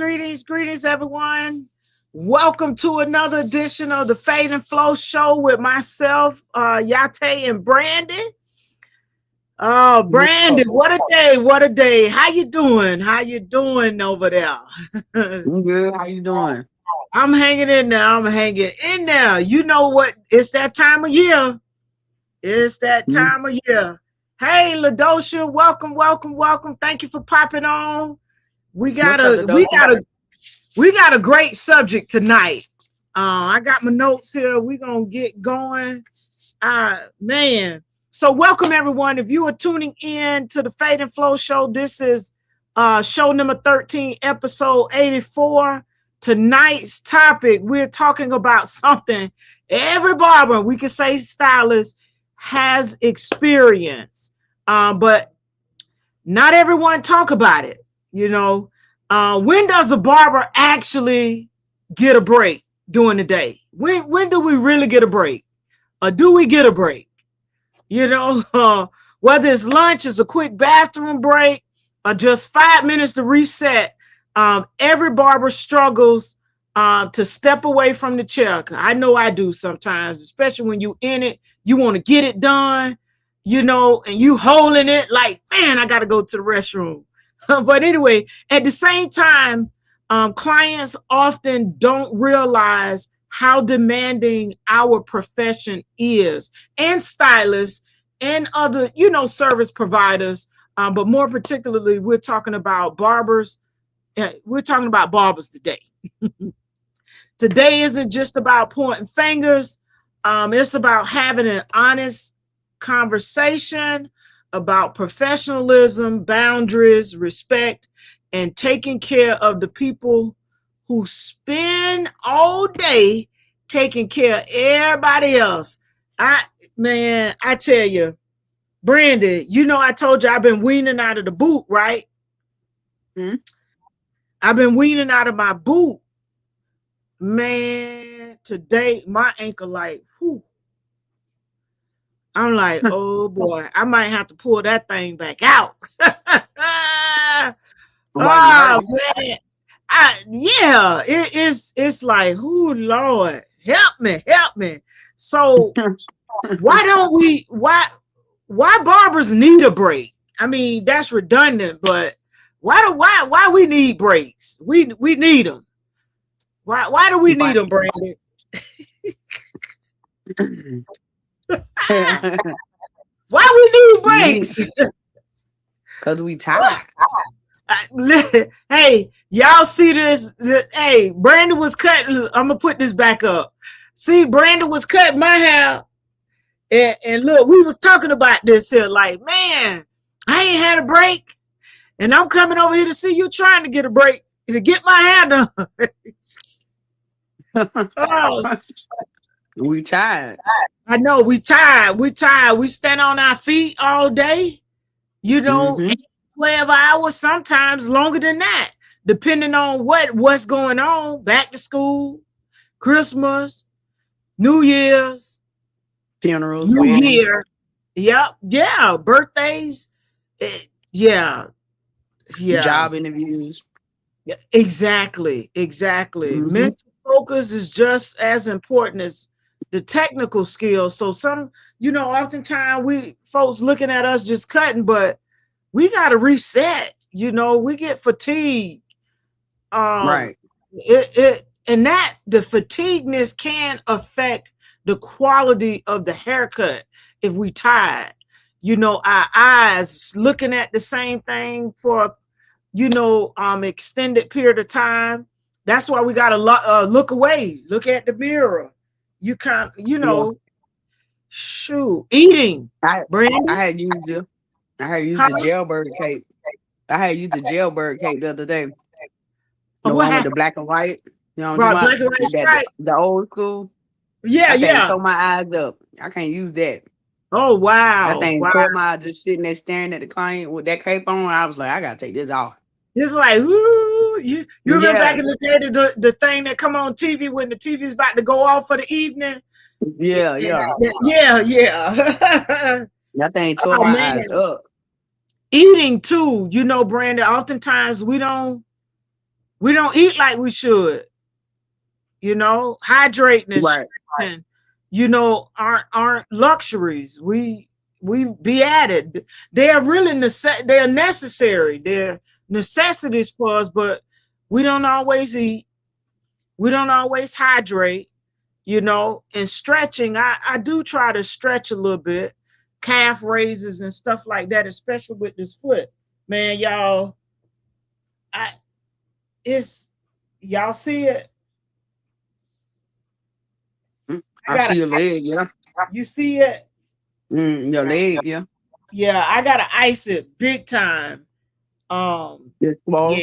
greetings, everyone. Welcome to another edition of the Fade and Flow Show with myself, Yah-Tay and Brandi. Oh, Brandi, what a day. How you doing? How you doing over there? I'm good. How you doing? I'm hanging in there. You know what? It's that time of year. Mhm. Hey, Ladosha, welcome. Thank you for popping on. We got What's up, a we Adobe? got a we got a great subject tonight. I got my notes here. We're gonna get going. Man. So welcome everyone. If you are tuning in to the Fade and Flow show, this is show number 13, episode 84. Tonight's topic, we're talking about something every barber, we could say stylist, has experience. But not everyone talk about it, you know. When does a barber actually get a break during the day? When do we really get a break? Or do we get a break? You know, whether it's lunch, it's a quick bathroom break, or just 5 minutes to reset. Every barber struggles to step away from the chair. I know I do sometimes, especially when you in it, you want to get it done, you know, and you holding it like, man, I got to go to the restroom. But anyway, at the same time, clients often don't realize how demanding our profession is, and stylists and other, you know, service providers. But more particularly, we're talking about barbers. We're talking about barbers today. Today isn't just about pointing fingers. It's about having an honest conversation about professionalism, boundaries, respect, and taking care of the people who spend all day taking care of everybody else. I tell you, Brandi, you know, I told you I've been weaning out of the boot, right? Hmm? I've been weaning out of my boot. Man, today my ankle like, whew. I'm like, oh boy, I might have to pull that thing back out. Why you Oh hurt? man. It's like, oh Lord, help me. So why don't we why barbers need a break? I mean, that's redundant, but why we need breaks? We need them. Why do we need Why? them, Brandon? Why we need Me, breaks? cause we tired. Hey, y'all see this? Hey, Brandon was cutting. I'm gonna put this back up. See, Brandon was cutting my hair, and look, we was talking about this here. Like, man, I ain't had a break, and I'm coming over here to see you trying to get a break to get my hair done. Oh, We tired. I know we tired. We tired. We stand on our feet all day. You know, Mm-hmm. 12 hours, sometimes longer than that, depending on what's going on. Back to school, Christmas, New Year's, Funerals, New weddings, Year. Yep, yeah, birthdays. eh, Yeah, yeah, job interviews. exactly. Mm-hmm. Mental focus is just as important as the technical skills. So some, you know, oftentimes we folks looking at us just cutting, but we got to reset. You know, we get fatigued. Um, Right. and that the fatigueness can affect the quality of the haircut if we tired. You know, our eyes looking at the same thing for, you know, extended period of time. That's why we got to look away, look at the mirror. You can't, you Yeah. know, shoot, eating, I I Brandy, had used the I had used huh? the jailbird cape. I had used the jailbird cape the other day. The What one with the happened? black and white. You know what I'm Right, talking black and about? white That stripe. the old school. Yeah, That thing yeah. tore my eyes up. I can't use that. Oh That wow, thing wow. tore my eyes just sitting there staring at the client with that cape on. I was like, I gotta take this off. It's like, ooh, you remember back Yeah, in the day the thing that come on TV when the TV's about to go off for the evening? yeah. Yeah. That thing tore Oh my man, eyes up. eating too. You know, Brandon. Oftentimes we don't. We don't eat like we should. You know, hydrating and Right. stretching, you know, aren't luxuries. We be added. They are really they are necessary. They're necessities for us, but we don't always eat. We don't always hydrate, you know. And stretching, I do try to stretch a little bit, calf raises and stuff like that, especially with this foot. Man, y'all, y'all see it? I see your leg, yeah. You see it? Your leg, yeah. Yeah, I gotta ice it big time. It's small.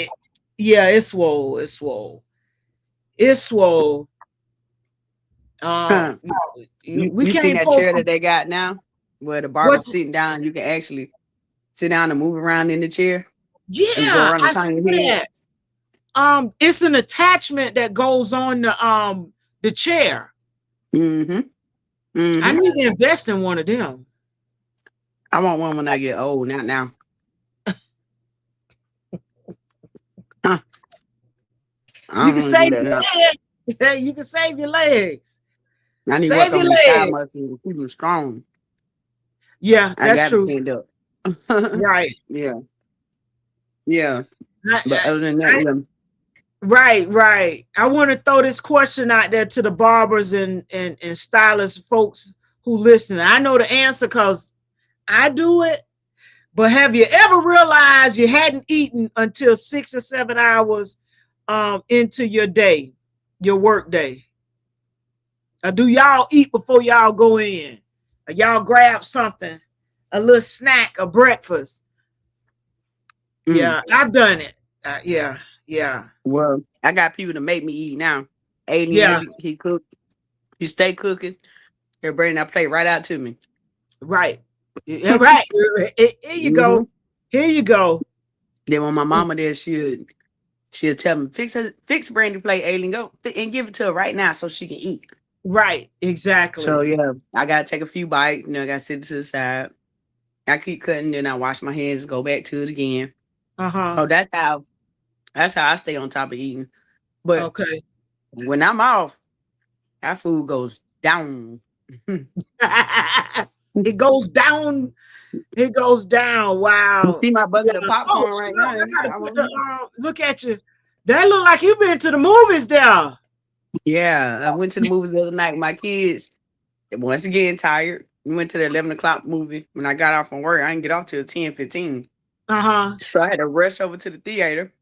Yeah, it's swole. It's swole. It's swole. You seen that chair that they got now, where the barber's sitting down? You can actually sit down and move around in the chair. Yeah, I see that. It's an attachment that goes on the chair. Mm-hmm. Mm-hmm. I need to invest in one of them. I want one when I get old, not now. You can save your legs. You can save your legs. I need to work on my thigh muscles to keep them strong. Yeah, that's true. Right. Yeah. Yeah. But other than that, Right. I want to throw this question out there to the barbers and stylist folks who listen. I know the answer because I do it. But have you ever realized you hadn't eaten until 6 or 7 hours into your day, your work day? Or do y'all eat before y'all go in? Or y'all grab something, a little snack or breakfast? Yeah, I've done it. Yeah. Well, I got people to make me eat now. Alien, he cook. He stay cooking. He'll bring that plate right out to me. Right. Yeah, right. Here you go. Here you go. Then when my mama there, she'll tell me, fix Brandi plate, Alien, go and give it to her right now so she can eat. Right, exactly. So yeah, I gotta take a few bites, you know, I gotta sit to the side. I keep cutting, then I wash my hands, go back to it again. Oh, that's how I stay on top of eating. But when I'm off, that food goes down. It goes down. It goes down. Wow. You see my bucket of popcorn right now. Look at you. That look like you've been to the movies there. Yeah, I went to the movies the other night with my kids. Once again, tired. We went to the 11 o'clock movie. When I got off from work, I didn't get off till 10:15. So I had to rush over to the theater.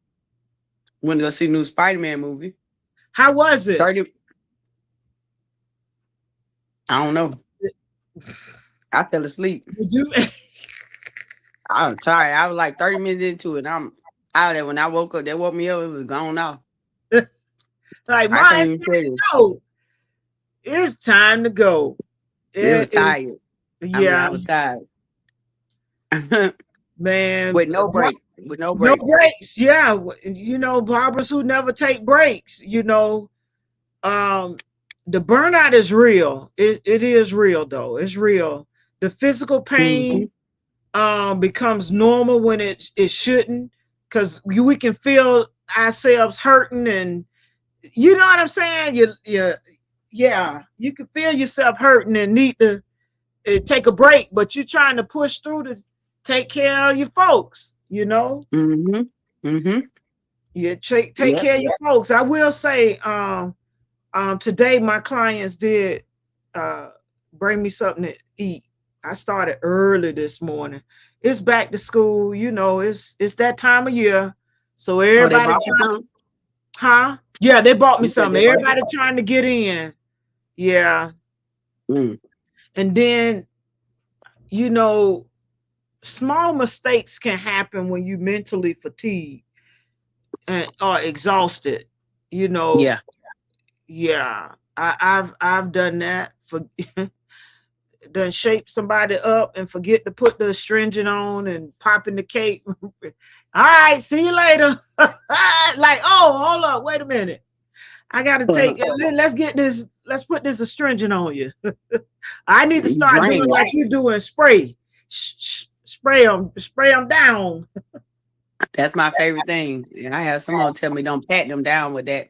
Went to go see the new Spider-Man movie. How was it? 30. I don't know. I fell asleep. Did you? I was tired. I was like 30 minutes into it. I'm out there. When I woke up, they woke me up. It was gone off. Like, Mom, it's time to go. It's time to go. It was tired. Yeah. I was tired. Man. With no break. With no breaks. No breaks. Yeah. You know, barbers who never take breaks, you know, the burnout is real. It is real, though. It's real. The physical pain becomes normal when it shouldn't, because we can feel ourselves hurting, and you know what I'm saying? You can feel yourself hurting and need to take a break, but you're trying to push through to take care of your folks, you know? Yeah, take care of your folks. I will say, today my clients did bring me something to eat. I started early this morning. It's back to school, you know, it's that time of year. So everybody Yeah, they bought me something. Everybody trying to get in. Yeah. And then, you know, small mistakes can happen when you mentally fatigued and are exhausted, you know. Yeah. I've done that. Done shape somebody up and forget to put the astringent on and popping the cake. All right, see you later. Like, oh, hold up, wait a minute. I gotta let's put this astringent on you. I need to start doing like you do and spray them down. That's my favorite thing. And I have someone tell me don't pat them down with that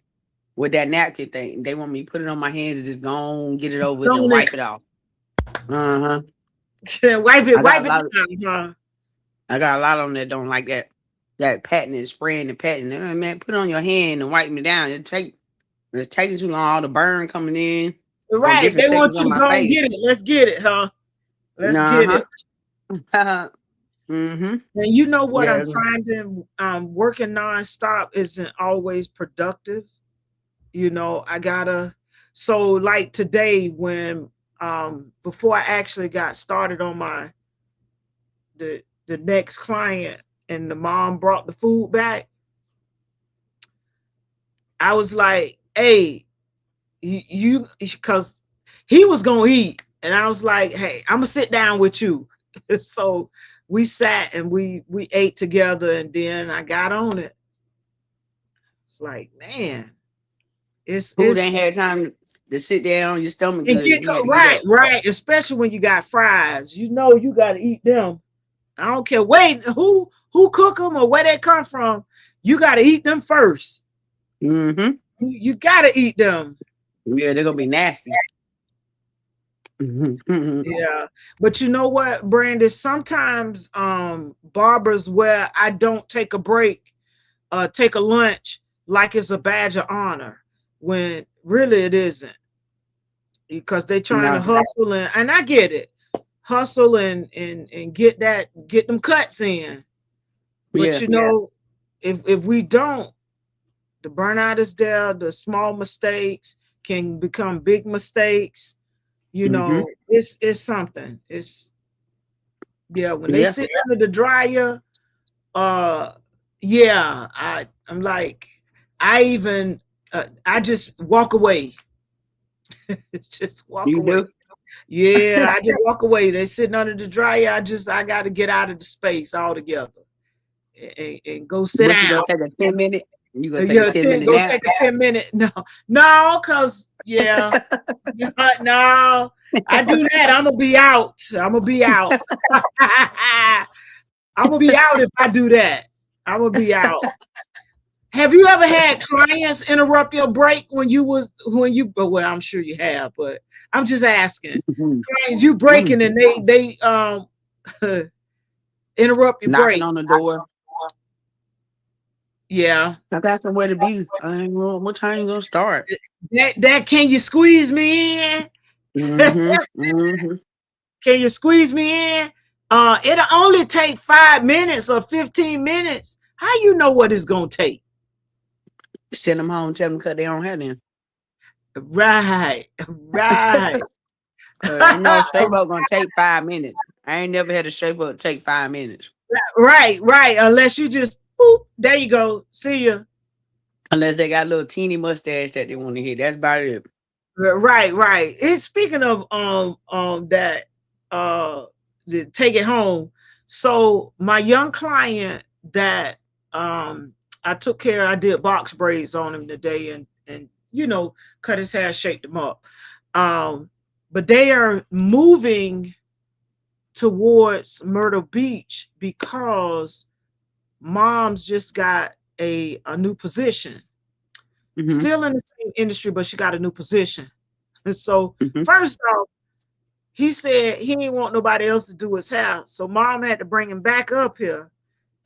napkin thing. They want me to put it on my hands and just go on, get it over with and wipe it off. Uh-huh. wipe it down, huh? I got a lot of them that don't like that patting and spraying and patting. Man, put it on your hand and wipe me down. It's taking too long, all the burn coming in. Right. They want you to go and get it. Let's get it, huh? Let's get it. Mm-hmm. And you know what I'm finding? Working nonstop isn't always productive. You know, so like today when before I actually got started on the next client and the mom brought the food back, I was like, hey, you because he was gonna eat, and I was like, hey, I'm gonna sit down with you. So we sat and we ate together, and then I got on it. It's like, man, food ain't had time to sit down on your stomach. Right. Especially when you got fries, you know you got to eat them. I don't care who cook them or where they come from. You got to eat them first. Mm-hmm. You got to eat them. Yeah, they're gonna be nasty. Yeah, but you know what, Brandi? Sometimes barbers where I don't take a break, take a lunch like it's a badge of honor, when really it isn't, because they're trying to hustle and I get it, hustle and get them cuts in. But you know, if we don't, the burnout is there. The small mistakes can become big mistakes. You know, it's something. It's when they sit under the dryer, I'm like, I just walk away. Just walk away. Yeah, I just walk away. They're sitting under the dryer. I got to get out of the space altogether and go sit down. You gonna take a 10-minute? You gonna take a 10-minute nap? Take a 10-minute. No, because no, I do that. I'm gonna be out. I'm gonna be out if I do that. I'm gonna be out. Have you ever had clients interrupt your break well, I'm sure you have, but I'm just asking. Clients, you breaking and they interrupt your break. Knocking on the door. Yeah. I got somewhere to be. What time you gonna start? That can you squeeze me in? Can you squeeze me in? It'll only take 5 minutes or 15 minutes. How you know what it's gonna take? Send them home, tell them cut their own hair in. Right. I know a shape up gonna take 5 minutes. I ain't never had a shape up take 5 minutes. Right. Unless you just boop, there you go. See ya. Unless they got a little teeny mustache that they want to hit. That's about it. Right. It's speaking of that take it home. So my young client that I took care, I did box braids on him today and cut his hair, shaped him up. But they are moving towards Myrtle Beach because mom's just got a new position. Still in the same industry, but she got a new position. And so first off, he said he didn't want nobody else to do his hair. So mom had to bring him back up here.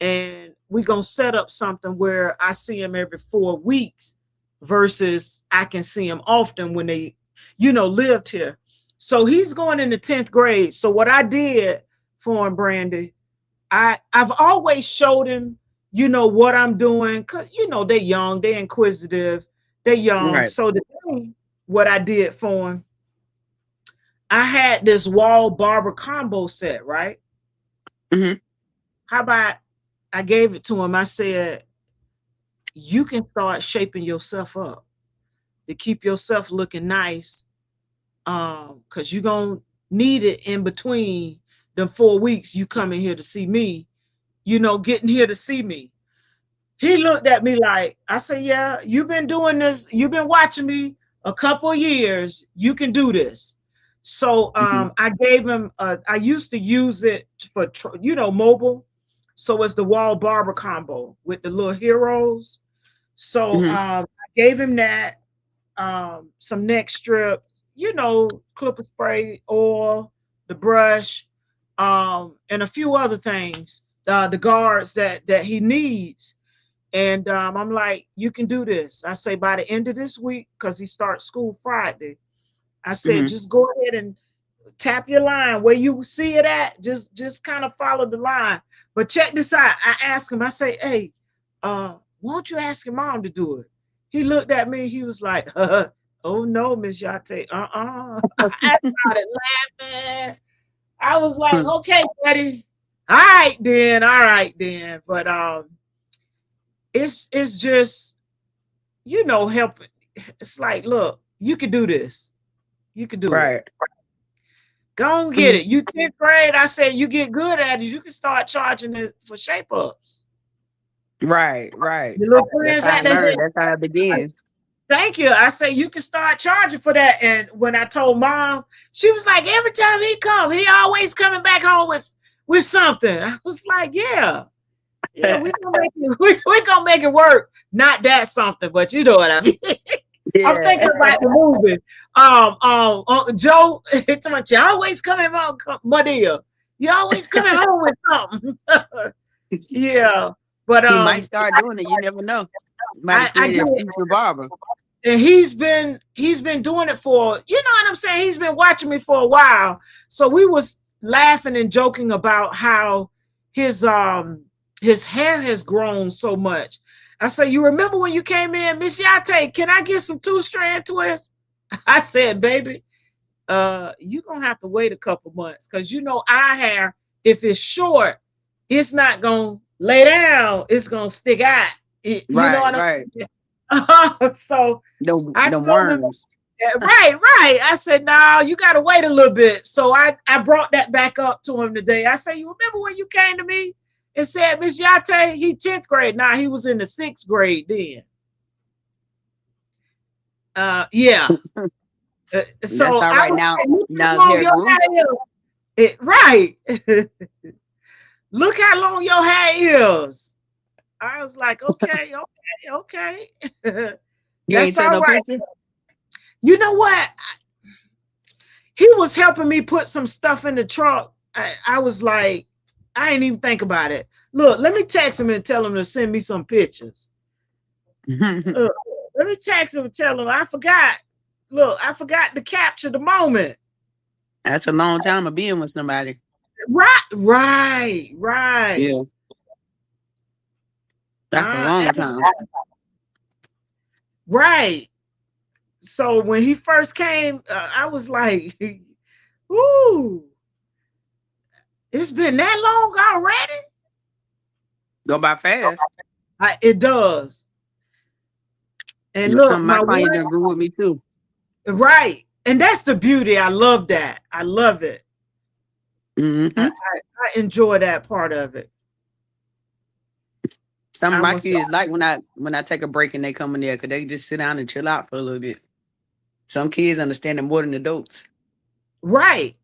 And we're going to set up something where I see him every 4 weeks versus I can see him often when they, lived here. So he's going into 10th grade. So what I did for him, Brandi, I've always showed him, what I'm doing. Cause they're young, they're inquisitive, they're young. Right. So what I did for him, I had this wall barber combo set, right? How about I gave it to him. I said, you can start shaping yourself up to keep yourself looking nice. Because you're going to need it in between the 4 weeks you coming here to see me, getting here to see me. He looked at me like, I said, yeah, you've been doing this. You've been watching me a couple of years. You can do this. So I gave him, I used to use it for, mobile. So it's the wall barber combo with the little heroes. So I gave him that, some neck strip, clipper spray, oil, the brush, and a few other things, the guards that he needs. And I'm like, you can do this. I say by the end of this week, because he starts school Friday. I said, just go ahead and tap your line where you see it at. Just kind of follow the line. But check this out. I asked him, I say, hey, won't you ask your mom to do it? He looked at me. He was like, oh no, Miss Yah-Tay. I started laughing. I was like, okay, buddy. All right then. But it's just, helping. It's like, look, you can do this. You can do it. Go and get it. You 10th grade, I said, you get good at it, you can start charging it for shape ups. Right. Your little friends that's how it begins. Thank you. I say you can start charging for that. And when I told Mom, she was like, every time he come, he always coming back home with something. I was like, yeah, we're gonna make it work. Not that something, but you know what I mean. Yeah. I'm thinking about the movie. Joe, it's like, you always coming home, Madia. You always coming home with something. Yeah. But he might start doing it. You never know. I do. Barber. And he's been doing it for, you know what I'm saying? He's been watching me for a while. So we was laughing and joking about how his hair has grown so much. I said, you remember when you came in, Miss Yah-Tay, can I get some 2-strand twists? I said, baby, you're going to have to wait a couple months because, our hair, if it's short, it's not going to lay down. It's going to stick out. You know what I'm saying? So the worms. Right. I said, no, you got to wait a little bit. So I brought that back up to him today. I said, you remember when you came to me and said, Miss Yah-Tay, he 10th grade. Now he was in the 6th grade then. Yeah. So right now right. Look how long your hair is. I was like, okay. You ain't said no picture? You know what? He was helping me put some stuff in the trunk. I was like, I ain't even think about it. Look, let me text him and tell him to send me some pictures. Let me text him and tell him I forgot. Look, I forgot to capture the moment. That's a long time of being with somebody. Right. Yeah. That's a long time. Right. So when he first came, I was like, ooh, it's been that long already? Go by fast. It does. And look, my client done grew with me too. Right. And that's the beauty. I love that. I love it. I enjoy that part of it. Some of my kids like when I take a break and they come in there because they just sit down and chill out for a little bit. Some kids understand it more than adults. Right.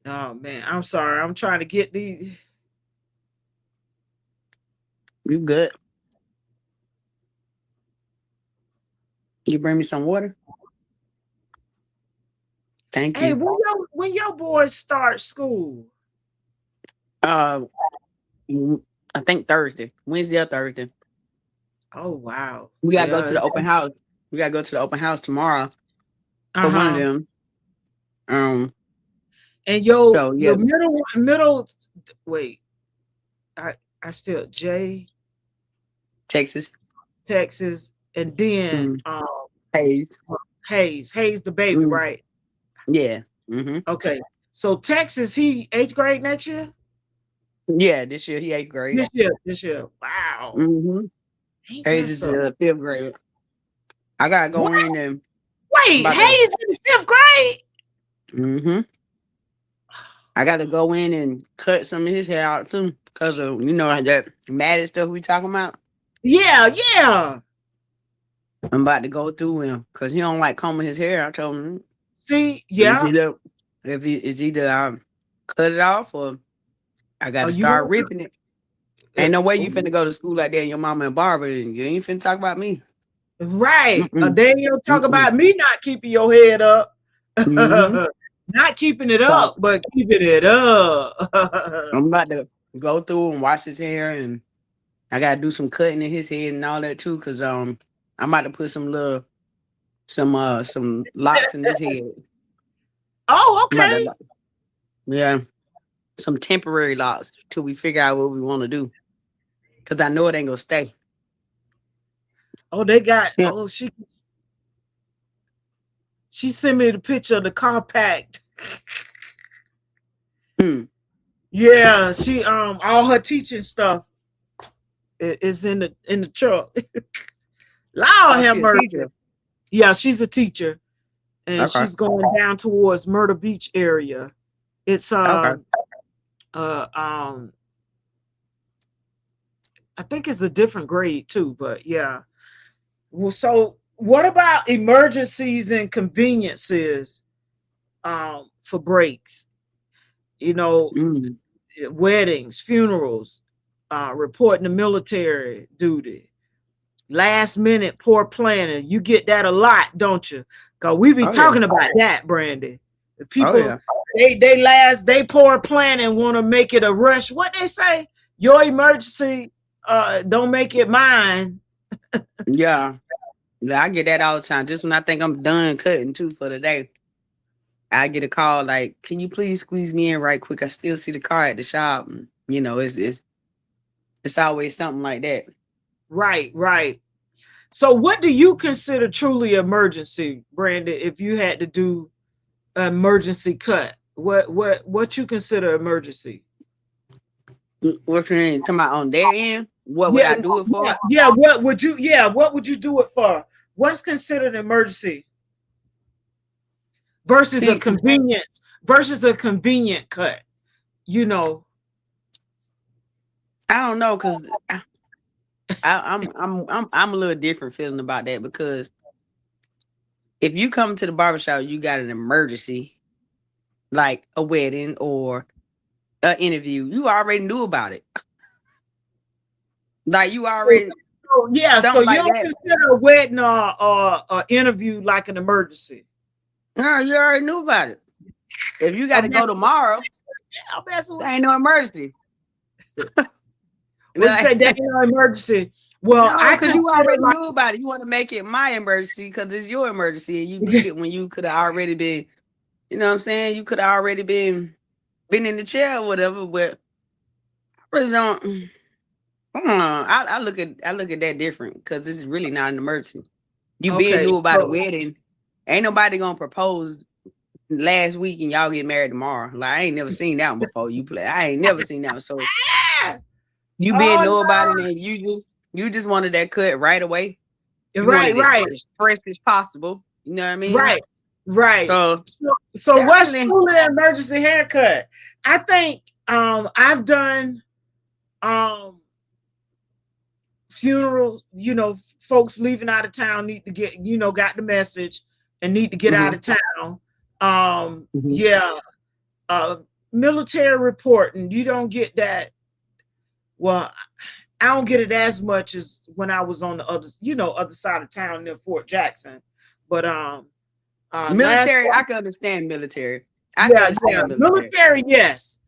Oh man, I'm sorry. I'm trying to get these. You good? You bring me some water? Thank you. Hey, when your boys start school? I think Thursday, Wednesday or Thursday. Oh wow! We gotta go to the open house. We gotta go to the open house tomorrow for one of them. And your middle. Wait, I still J. Texas, and then Hayes, the baby, right? Yeah. Okay, so Texas, he 8th grade next year. Yeah, this year he 8th grade. This year. Wow. Hayes is 5th grade. I gotta go in and wait. Hayes in the 5th grade. I gotta go in and cut some of his hair out too, cause of that matted stuff we talking about. Yeah. I'm about to go through him because he don't like combing his hair. I told him. See, yeah. It's either cut it off or I got to you start don't- ripping it. Ain't no way you finna go to school like that and your mama and Barber and you ain't finna talk about me. Right. They don't talk about me not keeping your head up. Not keeping it up, but keeping it up. I'm about to go through and wash his hair, and I gotta do some cutting in his head and all that too, cause I'm about to put some locks in his head. Oh, okay. Yeah, some temporary locks till we figure out what we want to do, cause I know it ain't gonna stay. Oh, they got. Yeah. Oh, she sent me the picture of the compact. Yeah, she all her teaching stuff is in the truck. Lord have mercy. Yeah, she's a teacher, and she's going down towards Myrtle Beach area. It's I think it's a different grade too, but yeah. Well, so what about emergencies and conveniences for breaks? You know, weddings, funerals, reporting to military duty, last minute poor planning. You get that a lot, don't you? Because we be talking about that, Brandi. The people, they poor planning, want to make it a rush. What they say? Your emergency, don't make it mine. Yeah, I get that all the time. Just when I think I'm done cutting too for the day, I get a call like, "Can you please squeeze me in right quick? I still see the car at the shop." And, you know, it's always something like that. Right. So, what do you consider truly emergency, Brandi? If you had to do an emergency cut, what you consider emergency? What you mean? Talking about on their end? What would I do it for? Yeah. What would you do it for? What's considered emergency versus a convenience versus a convenient cut? You know, I don't know, because I'm a little different feeling about that, because if you come to the barbershop, you got an emergency, like a wedding or an interview, you already knew about it. Like you already. So you don't consider a wedding or interview like an emergency. No, you already knew about it. If you got to go tomorrow, that ain't no emergency. What you say? That ain't no emergency. Well, because you already knew about it. You want to make it my emergency because it's your emergency, and you did it when you could have already been. You know what I'm saying? You could have already been in the chair or whatever. But I really don't. I look at that different, because this is really not an emergency. You knew about the wedding. Ain't nobody gonna propose last week and y'all get married tomorrow. Like, I ain't never seen that one before. I ain't never seen that one. So you know about it, and you just wanted that cut right away. Right. As fresh as possible. You know what I mean? Right. So what's truly an emergency haircut? I think I've done funerals, folks leaving out of town need to get, got the message and need to get out of town. Military reporting, you don't get that. Well, I don't get it as much as when I was on the other side of town near Fort Jackson. But military, I can understand military. Military, yes.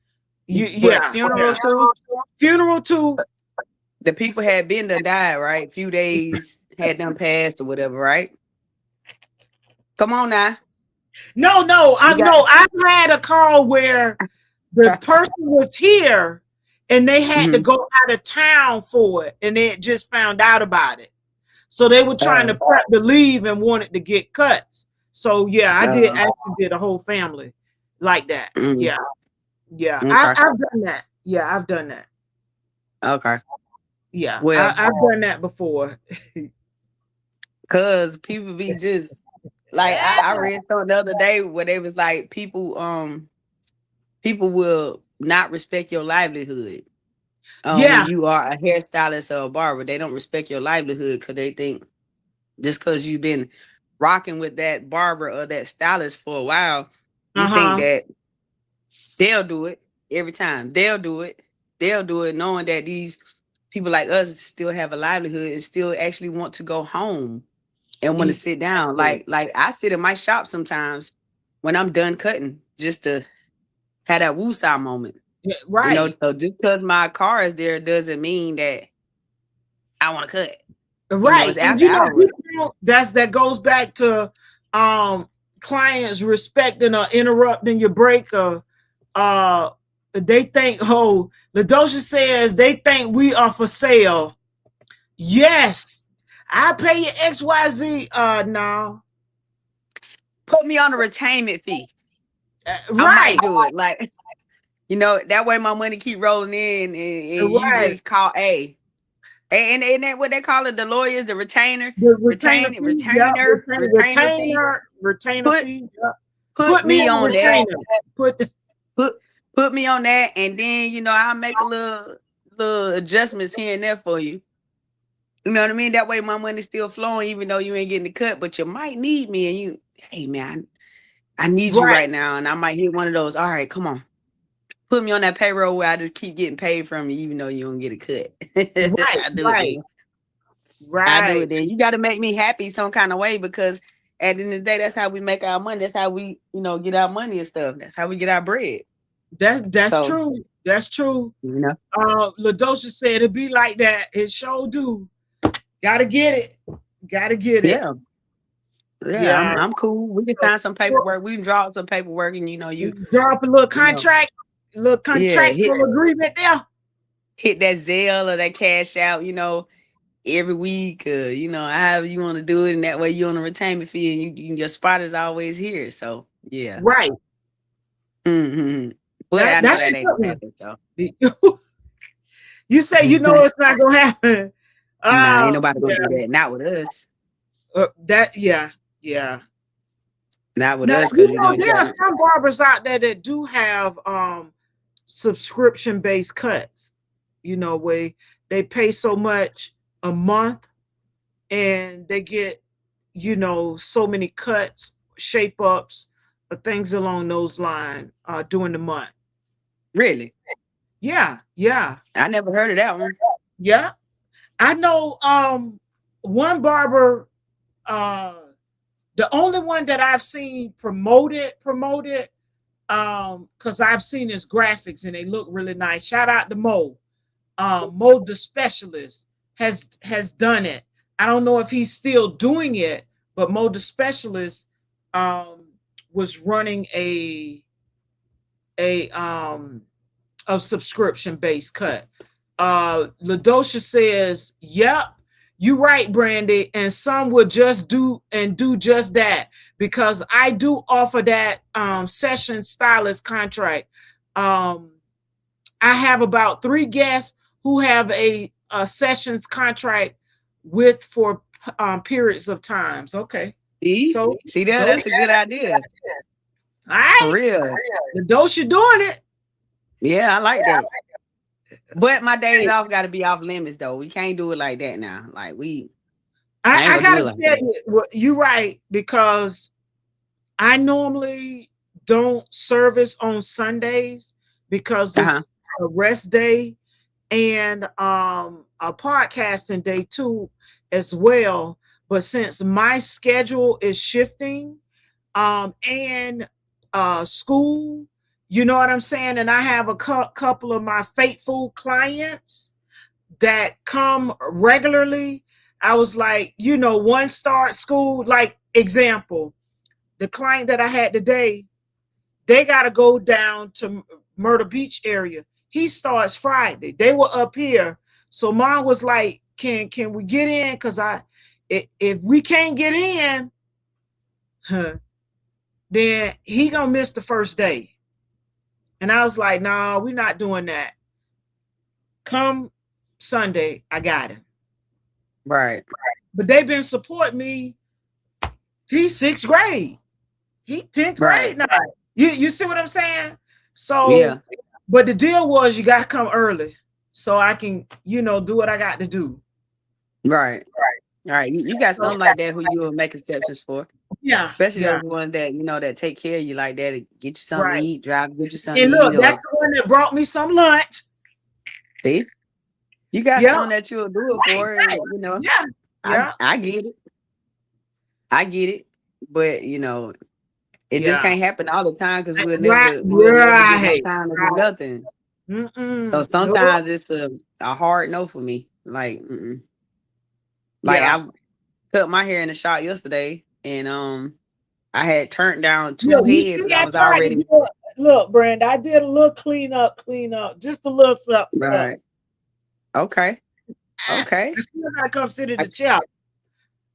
Funeral too. The people had been to die, right? Few days had them passed or whatever, right? Come on now. No. I've had a call where the person was here and they had to go out of town for it, and they had just found out about it. So they were trying to prep to leave and wanted to get cuts. So I did a whole family like that. Yeah. Okay. I've done that. Yeah, I've done that. Okay. Yeah, well, I've done that before. Cause people be just like, I read something the other day where they was like, people will not respect your livelihood. When you are a hairstylist or a barber, they don't respect your livelihood because they think just because you've been rocking with that barber or that stylist for a while, you think that they'll do it every time. They'll do it, knowing that these people like us still have a livelihood and still actually want to go home and want to sit down. Like I sit in my shop sometimes when I'm done cutting just to have that woosah moment. Yeah, right. You know, so just because my car is there doesn't mean that I want to cut. Right. That goes back to clients respecting or interrupting your break, or they think, LaDosha says they think we are for sale. Yes, I pay you XYZ. No. Put me on a retainment fee. Right. I might do it. Like, you know, that way my money keep rolling in, and you just call A. And that what they call it, the lawyers, the retainer, retainer fee. Put me on that. Put me on that, and then, you know, I'll make a little adjustments here and there for you. You know what I mean? That way my money's still flowing, even though you ain't getting the cut, but you might need me, and you, hey man, I need you right now, and I might hit one of those. All right, come on. Put me on that payroll where I just keep getting paid from you, even though you don't get a cut. I do it. I do it then. You got to make me happy some kind of way, because at the end of the day, that's how we make our money. That's how we, you know, get our money and stuff. That's how we get our bread. That's true. That's true. You know, LaDosha said it'd be like that. It sure do. Gotta get it. Yeah, I'm cool. We can sign some paperwork. We can draw up some paperwork, and, you know, you draw up a little contract. Little contractual agreement there. Hit that Zelle or that cash out, you know, every week, you know, however you want to do it, and that way you're on a retainment fee, and your spot is always here. So yeah, right. Mm-hmm. But I know that ain't gonna happen. So you say you know it's not gonna happen. Nah, ain't nobody gonna do that. Not with us. Not with us, because you know there are some barbers out there that do have subscription-based cuts, you know, where they pay so much a month and they get, you know, so many cuts, shape ups, or things along those lines during the month. Really? Yeah. I never heard of that one. Yeah. I know one barber, the only one that I've seen promoted, because I've seen his graphics and they look really nice. Shout out to Mo. Mo the Specialist has done it. I don't know if he's still doing it, but Mo the Specialist was running a subscription-based cut. LaDosha says, yep, you're right, Brandi, and some will just do just that, because I do offer that session stylist contract. I have about 3 guests who have a sessions contract for periods of times. Okay. See that? That's a good idea. All right. For real. LaDosha doing it. Yeah, I like that. But my days off got to be off limits, though. We can't do it like that now. Like I gotta tell you, you're right, because I normally don't service on Sundays because it's a rest day and a podcasting day too as well. But since my schedule is shifting and school, you know what I'm saying? And I have a couple of my faithful clients that come regularly. I was like, you know, one start school, like example, the client that I had today, they got to go down to Myrtle Beach area. He starts Friday. They were up here. So mom was like, can we get in? Because if we can't get in, then he gonna miss the first day. And I was like, no, we're not doing that. Come Sunday, I got him. Right. But they've been supporting me. He's 6th grade. He 10th grade now. You see what I'm saying? So, yeah. But the deal was you got to come early so I can, you know, do what I got to do. Right. All right, you got So, some like that who you will make exceptions for. yeah, Especially yeah, those ones that that take care of you like that, to get you something right. to eat, drive, get you something And to look, eat, that's or the one that brought me some lunch. see, you got Yeah, some that you'll do it right, for, and right. Yeah, yeah, I get it. I get it. But it just yeah. can't happen all the time because Right, we'll never get no right, time to do right. nothing. So No. sometimes it's a hard no for me. Like, like Yeah. I cut my hair in the shop yesterday, and I had turned down 2 Look, you heads, see, and I I was tried to already do it. Look, Brenda, I did a little clean up, just a little something. right. Okay, okay. I still gotta come sit in I, the chair.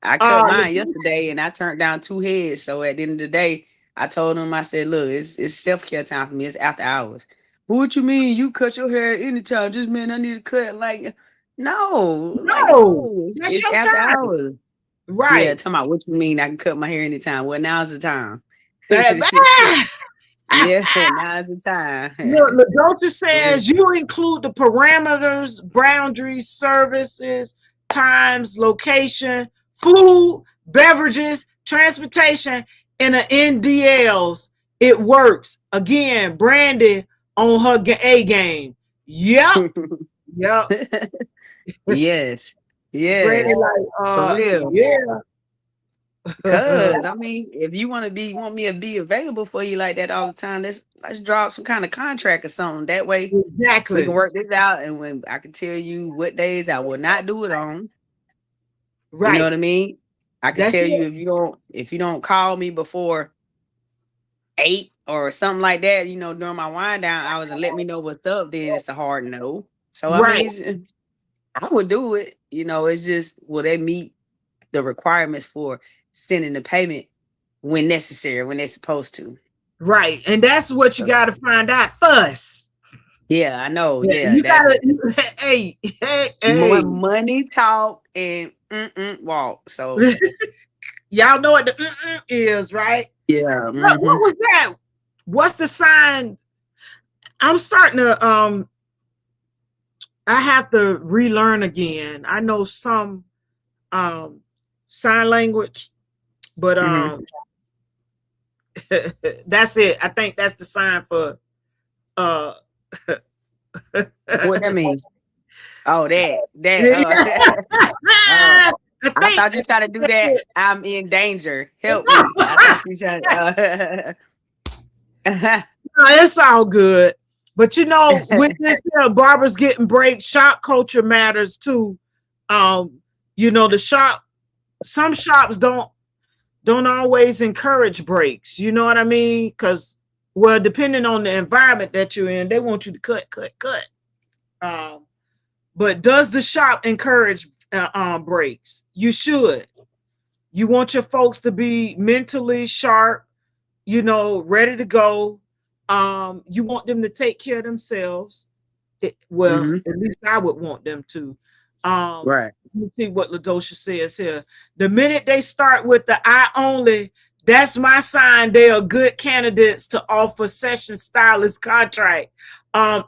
I cut mine yesterday, and I turned down 2 heads. So at the end of the day, I told him, I said, "Look, it's self-care time for me. It's after hours." What you mean? You cut your hair anytime? Just man, I need to cut. Like, no, No, that's it's your after time. hours. Yeah, Right. talking about what you mean I can cut my hair anytime. Well, now's the time. Yeah, now's the time. Look, LaDocha says you include the parameters, boundaries, services, times, location, food, beverages, transportation, and the NDLs. It works. Again, Brandi on her A game. Yep. Yep. Yes. Yes. Brandi For real. yeah. Cause I mean, if you want me to be available for you like that all the time, let's draw up some kind of contract or something. That way Exactly. we can work this out, and when I can tell you what days I will not do it on. Right. You know what I mean? I can tell you if you don't call me before 8 or something like that, during my wind down hours, and let me know what's up, then it's a hard no. So I mean, I would do it. It's just, will they meet the requirements for sending the payment when necessary, when they're supposed to? Right. And that's what you got to find out first. Yeah, I know. Yeah. You gotta, hey. Money talk and walk. So y'all know what the is, right? Yeah. What was that? What's the sign? I'm starting to I have to relearn again. I know some sign language, but that's it. I think that's the sign for what that mean? Oh, that. I thought you tried to do that. I'm in danger. Help me. I thought you tried to, no, it's all good. But with this barbers getting breaks, shop culture matters too. The shop, some shops don't always encourage breaks. You know what I mean? Because, well, depending on the environment that you're in, they want you to cut. But does the shop encourage breaks? You should. You want your folks to be mentally sharp, ready to go. You want them to take care of themselves. At least I would want them to. Right. Let me see what LaDocha says here. The minute they start with the I only, that's my sign they are good candidates to offer session stylist contract.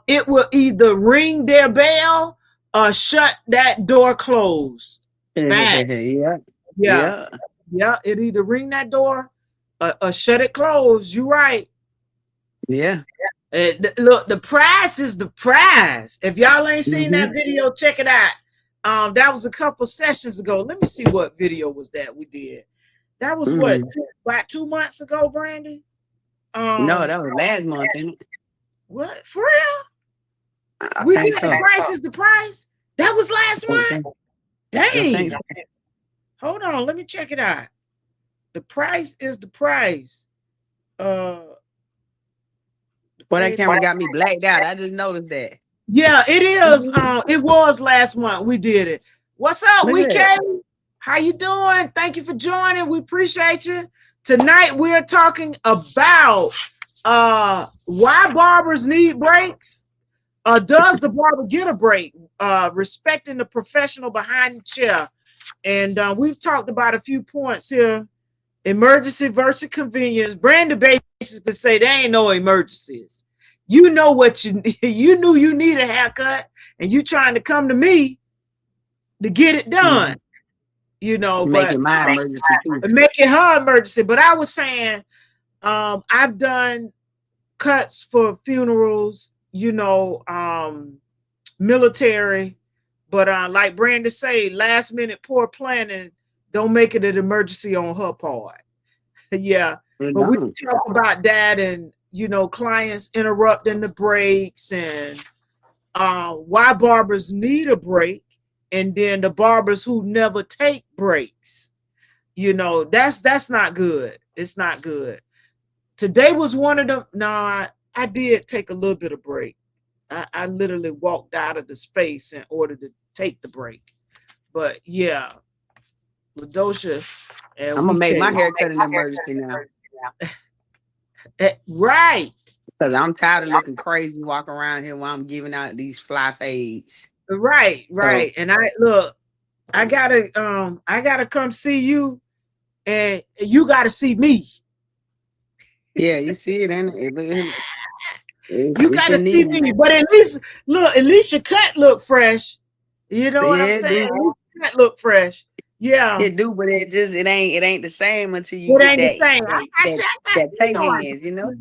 It will either ring their bell or shut that door closed. Yeah. It either ring that door or shut it closed. You're right. Yeah. Look, the prize is the prize. If y'all ain't seen that video, check it out. That was a couple sessions ago. Let me see what video was that we did. That was what, about 2 months ago, Brandi? No, that was last month, isn't it? What, for real? We did the price is the price? That was last month? Dang. Hold on, let me check it out. The price is the price. Well, that camera got me blacked out. I just noticed that. Yeah, it is. It was last month. We did it. What's up, WeK? How you doing? Thank you for joining. We appreciate you. Tonight we're talking about why barbers need breaks. Does the barber get a break? Respecting the professional behind the chair. And we've talked about a few points here. Emergency versus convenience. Brandi basically say there ain't no emergencies. You know what you knew you need a haircut, and you trying to come to me to get it done. you know, make it my emergency too. Make it her emergency. But I was saying, I've done cuts for funerals, you know, military, but like Brandi say, last minute poor planning don't make it an emergency on her part. Yeah, but we talk about that, and you know, clients interrupting the breaks, and why barbers need a break, and then the barbers who never take breaks. You know, that's not good. It's not good. Today was one of them. No, I did take a little bit of break. I literally walked out of the space in order to take the break. But yeah, LaDosha, and I'm gonna make my haircut an emergency now. Right. Because I'm tired of looking crazy walking around here while I'm giving out these fly fades. Right. So, and I gotta come see you, and you gotta see me. Yeah, you see it, and you gotta see me. But at least your cut look fresh. You know what I'm saying? Your cut look fresh. Yeah, it do, but it ain't the same until you get that tight hands. You know,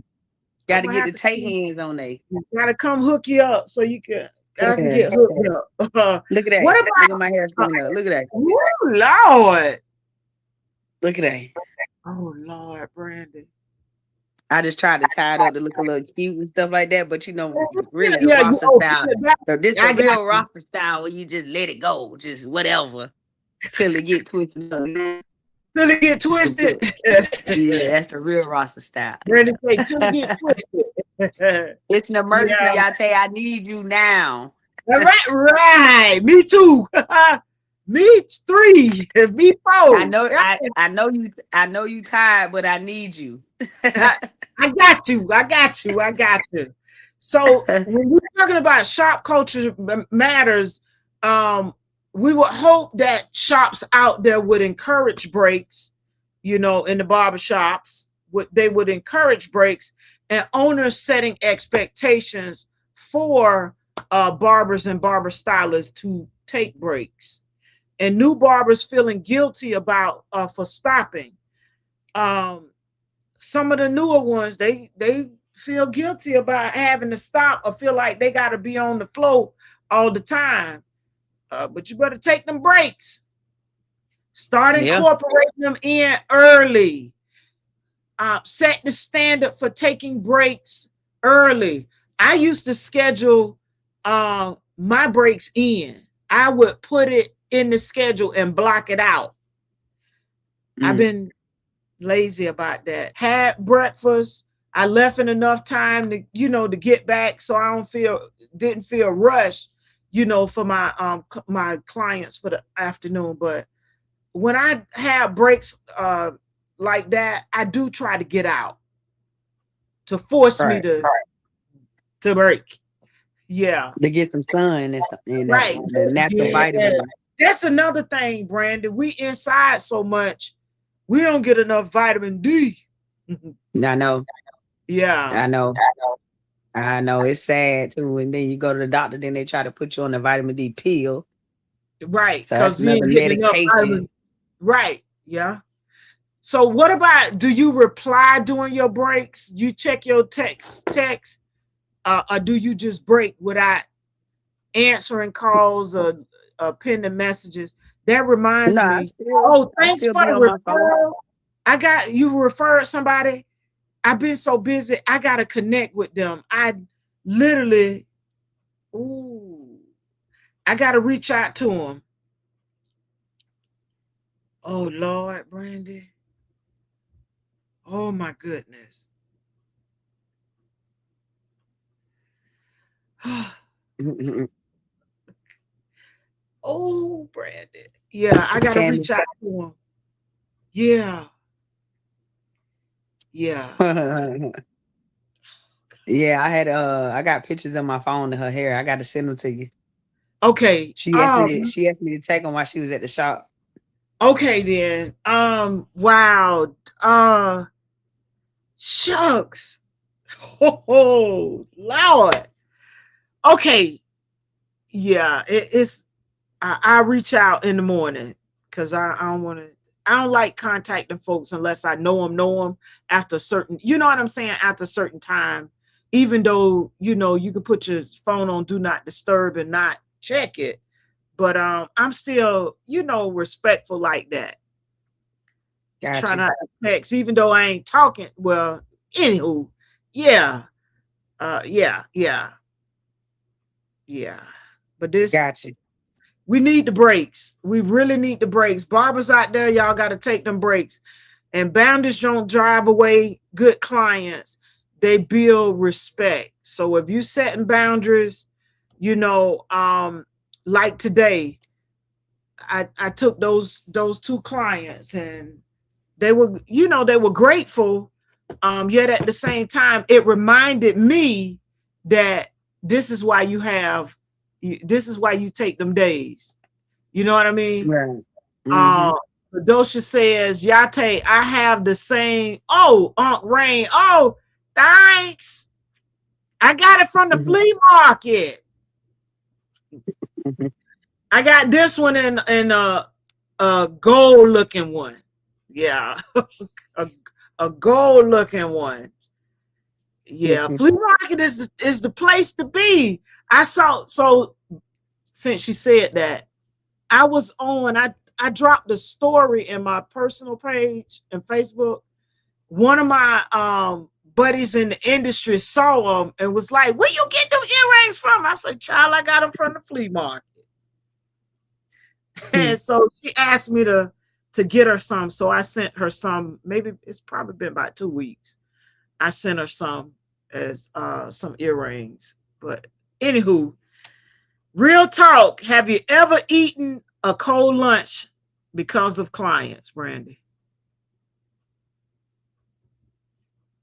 got to get the tight hands on there. Got to come hook you up so I can get hooked up. Look at that. What about, look at my hair standing up. Look at that. Oh Lord. Look at that. Oh Lord, Brandi. I just tried to tie it up to look a little cute and stuff like that, but you know, really the roster style. So this the real roster style where you just let it go, just whatever, till it get twisted. Till it get twisted. Yeah, that's the real roster style. Brandi say till it get twisted. It's an emergency, Yah-Tay. I need you now. Right. Me too. Me 3. Me 4. I know you tired, but I need you. I got you. So when we're talking about shop culture matters, we would hope that shops out there would encourage breaks, you know, in the barbershops. They would encourage breaks, and owners setting expectations for barbers and barber stylists to take breaks, and new barbers feeling guilty about for stopping. Some of the newer ones, they feel guilty about having to stop or feel like they got to be on the floor all the time. But you better take them breaks. Start incorporating them in early. Set the standard for taking breaks early. I used to schedule my breaks in. I would put it in the schedule and block it out. I've been lazy about that. Had breakfast. I left in enough time to, you know, to get back, so I didn't feel rushed, you know, for my my clients for the afternoon. But when I have breaks like that, I do try to get out to force me to break. Yeah, to get some sun and the natural vitamins. That's another thing, Brandi. We inside so much, we don't get enough vitamin D. I know. Yeah, I know. It's sad too. And then you go to the doctor, then they try to put you on the vitamin D pill. Right, because so another medication. Right. Yeah. So what about, do you reply during your breaks? You check your text, or do you just break without answering calls or pending messages? That reminds me. Thanks for the referral. I got you referred somebody. I've been so busy. I got to connect with them. I literally, I got to reach out to them. Oh Lord, Brandi. Oh my goodness. Oh, Brandi. Yeah, I gotta reach out to him. Yeah. Yeah, I got pictures on my phone of her hair. I got to send them to you. Okay. She asked me to take them while she was at the shop. Okay then. Wow. Shucks. Oh Lord. Okay. Yeah, it's I reach out in the morning because I don't want to. I don't like contacting folks unless I know them after a certain, you know what I'm saying, after a certain time, even though, you can put your phone on do not disturb and not check it. But I'm still, respectful like that. Gotcha. Try not to text, even though I ain't talking. Well, anywho, yeah. Yeah. But this, gotcha. We need the breaks. We really need the breaks. Barbers out there, y'all got to take them breaks. And boundaries don't drive away good clients. They build respect. So if you setting boundaries, like today, I took those two clients, and they were, they were grateful. Yet at the same time, it reminded me that this is why you take them days. You know what I mean? Right. Mm-hmm. Dosha says, Yah-Tay, I have the same. Oh, Aunt Rain. Oh, thanks. I got it from the flea market. I got this one in a gold looking one. Yeah. a gold looking one. Yeah, flea market is the place to be. I saw, so since she said that, I dropped a story in my personal page and Facebook. One of my buddies in the industry saw them and was like, "Where you get them earrings from?" I said, "Child, I got them from the flea market." And so she asked me to get her some. So I sent her some. Maybe it's probably been about 2 weeks. I sent her some as some earrings. But anywho, real talk. Have you ever eaten a cold lunch because of clients, Brandi?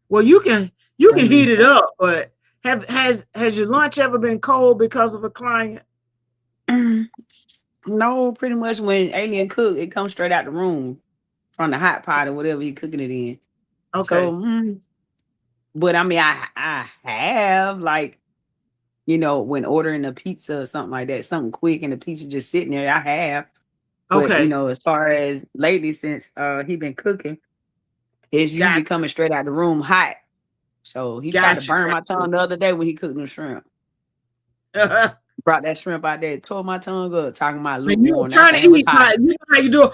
Well, you can heat it up, but has your lunch ever been cold because of a client? No, pretty much when Alien cook, it comes straight out the room from the hot pot or whatever he's cooking it in. Okay. So, but I mean, I have, like, when ordering a pizza or something like that, something quick and the pizza just sitting there, I have. But, okay. As far as lately, since he been cooking, it's usually coming straight out the room hot. So he tried to burn my tongue the other day when he cooked them shrimp. Brought that shrimp out there, tore my tongue up, talking about lukewarm. Trying to eat, you know how you do it.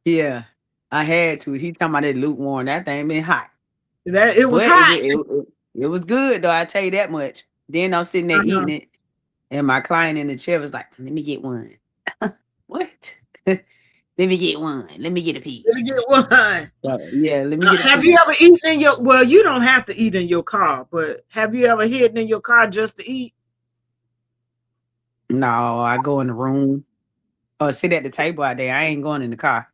Yeah, I had to. He talking about that lukewarm. That thing been hot. It was hot. It was good though. I tell you that much. Then I'm sitting there eating it, and my client in the chair was like, "Let me get one." What? Let me get one. Let me get a piece. Let me get one. Yeah, let me get a piece. Have you ever eaten in your? Well, you don't have to eat in your car, but have you ever hidden in your car just to eat? No, I go in the room or sit at the table out there. I ain't going in the car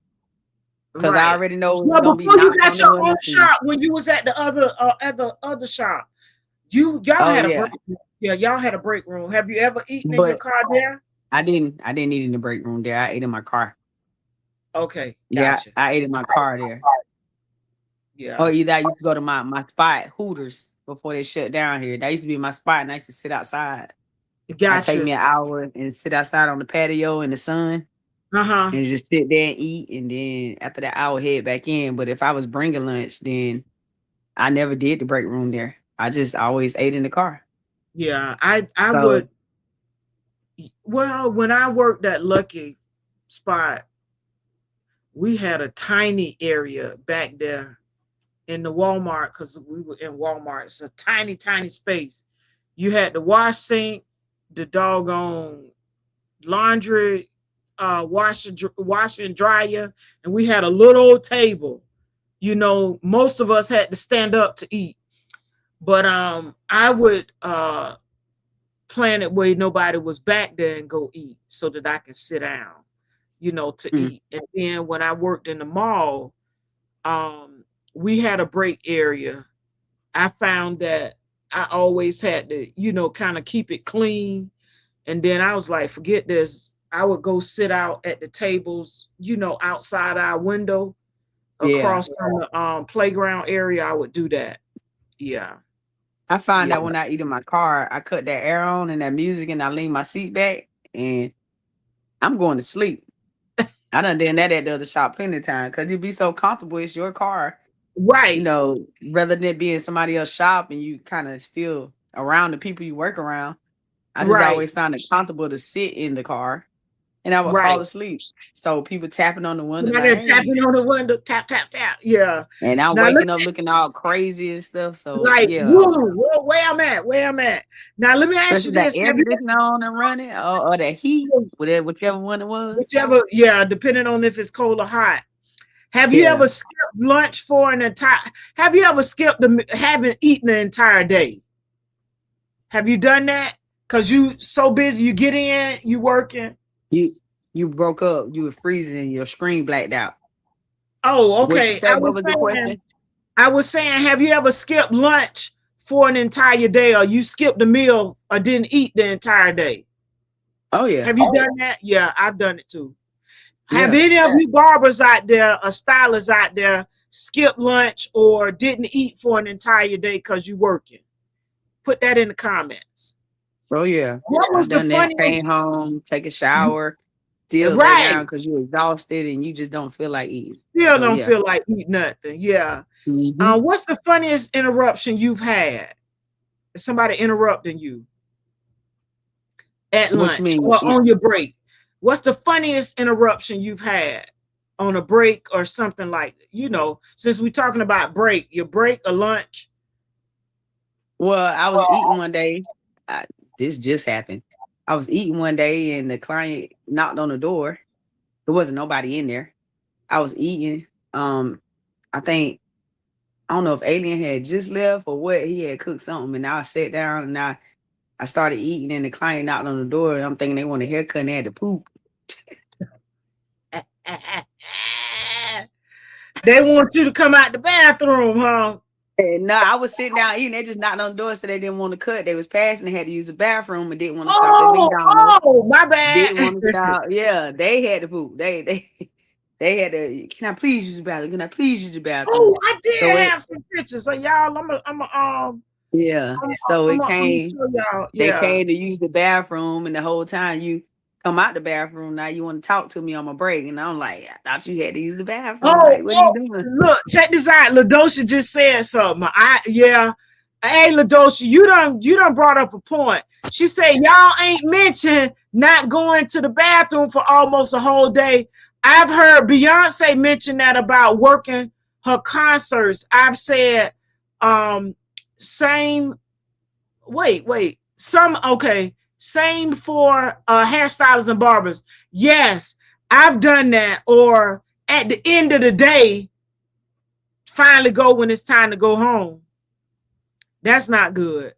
because I already know. Well, before you got your own shop, when you was at the other shop, y'all had a break room. Yeah, y'all had a break room. Have you ever eaten in your car there? I didn't eat in the break room there. I ate in my car. Okay. Gotcha. Yeah, I ate in my car there. Yeah. Or either I used to go to my spot, Hooters, before they shut down here. That used to be my spot, and I used to sit outside. Gotcha. I take me an hour and sit outside on the patio in the sun. And just sit there and eat, and then after that hour head back in. But if I was bringing lunch, then I never did the break room there. I just always ate in the car. Yeah, I would. Well, when I worked at Lucky Spot, we had a tiny area back there in the Walmart, because we were in Walmart. It's a tiny, tiny space. You had the wash sink, the doggone laundry, washer and dryer, and we had a little old table. Most of us had to stand up to eat, but I would plan it where nobody was back there and go eat, so that I can sit down, to eat. And then when I worked in the mall, we had a break area. I found that I always had to, kind of keep it clean. And then I was like, forget this. I would go sit out at the tables, outside our window across from the playground area. I would do that. Yeah. I find that when I eat in my car, I cut that air on and that music, and I lean my seat back, and I'm going to sleep. I done done that at the other shop plenty of time because you be so comfortable. It's your car. Right. Rather than being somebody else's shop and you kind of still around the people you work around. I just always found it comfortable to sit in the car and I would fall asleep. So people tapping on the window. Like, hey. Tapping on the window, tap, tap, tap. Yeah. And I'm waking up looking all crazy and stuff. So like, yeah. Whoa, where I'm at. Now let me ask you this. That air conditioner on and running or that heat, whichever one it was. Whichever, yeah, depending on if it's cold or hot. Have you ever skipped lunch for an entire? Have you ever skipped haven't eaten the entire day? Have you done that? Cause you so busy, you get in, you working. You broke up, you were freezing, your screen blacked out. Oh, okay. What was the question? I was saying, have you ever skipped lunch for an entire day, or you skipped a meal or didn't eat the entire day? Oh yeah. Have you done that? Yeah, I've done it too. Have any of you barbers out there or stylists out there skipped lunch or didn't eat for an entire day because you're working? Put that in the comments. Oh yeah. What was the funniest? Came home, take a shower, still lay down because you're exhausted and you just don't feel like eating. Still don't feel like eating nothing. Yeah. Mm-hmm. What's the funniest interruption you've had? Somebody interrupting you at lunch or on your break? What's the funniest interruption you've had on a break or something like, since we're talking about your break or lunch? Well, I was eating one day. This just happened. I was eating one day and the client knocked on the door. There wasn't nobody in there. I was eating. I don't know if Alien had just left or what. He had cooked something and I sat down and I started eating and the client knocked on the door and I'm thinking they want a haircut and they had to poop. They want you to come out the bathroom, huh? No, I was sitting down eating. They just knocked on the door, so they didn't want to cut. They was passing and had to use the bathroom and didn't want to stop at McDonald's. Oh, my bad. Didn't want to stop. Yeah, they had to poop. They had to. Can I please use the bathroom? Can I please use the bathroom? Oh, I did have some pictures. So y'all, it came. They came to use the bathroom, and the whole time you come out the bathroom. Now you want to talk to me on my break, and I'm like, I thought you had to use the bathroom. Like, what are you doing? Look, check this out. LaDosha just said something. Hey, LaDosha, you done brought up a point. She said y'all ain't mentioned not going to the bathroom for almost a whole day. I've heard Beyonce mention that about working her concerts. I've said same. Same for hairstylists and barbers. Yes, I've done that. Or at the end of the day, finally go when it's time to go home. That's not good.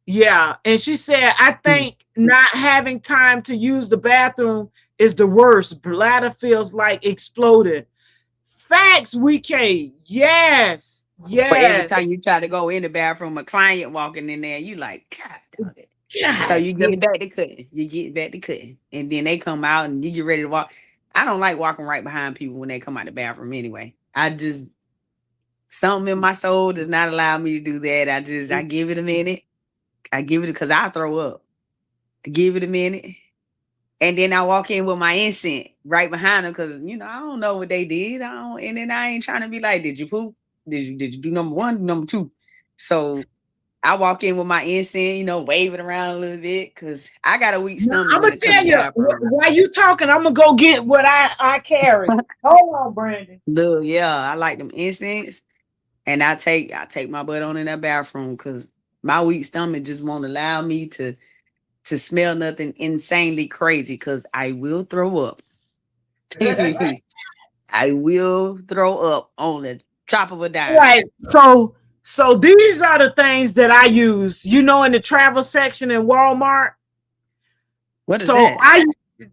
Yeah. And she said, I think not having time to use the bathroom is the worst. Bladder feels like exploded. Facts, WK. Yes. But every time you try to go in the bathroom, a client walking in there, you like, God damn it. So you get back to cutting. And then they come out and you get ready to walk. I don't like walking right behind people when they come out the bathroom anyway. Something in my soul does not allow me to do that. I give it a minute. I give it because I throw up. I give it a minute. And then I walk in with my incense right behind them because, I don't know what they did. And then I ain't trying to be like, did you poop? Did you do number one, number two? So I walk in with my incense, waving around a little bit because I got a weak stomach. I'm going to tell you, while you talking, I'm going to go get what I carry. Hold on, Brandi. Look, I like them incense. And I take my butt on in that bathroom because my weak stomach just won't allow me to smell nothing insanely crazy because I will throw up. I will throw up on the top of a dime. Right. So these are the things that I use, in the travel section in Walmart. What is that?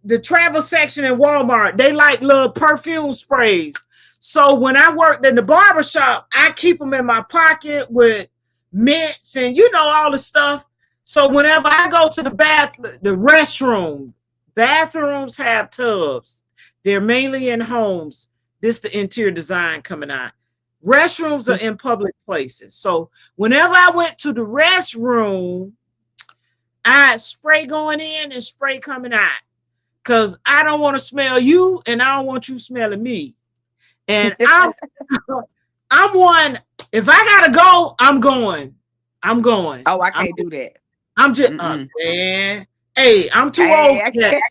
The travel section in Walmart, they like little perfume sprays. So when I worked in the barber shop, I keep them in my pocket with mints and all the stuff. So whenever I go to the restroom, bathrooms have tubs. They're mainly in homes. This is the interior design coming out. Restrooms are in public places. So whenever I went to the restroom, I had spray going in and spray coming out. because I don't want to smell you and I don't want you smelling me. And I'm one, if I gotta go, I'm going. Oh, I can't do that. I'm just man. Hey, I'm too old for that.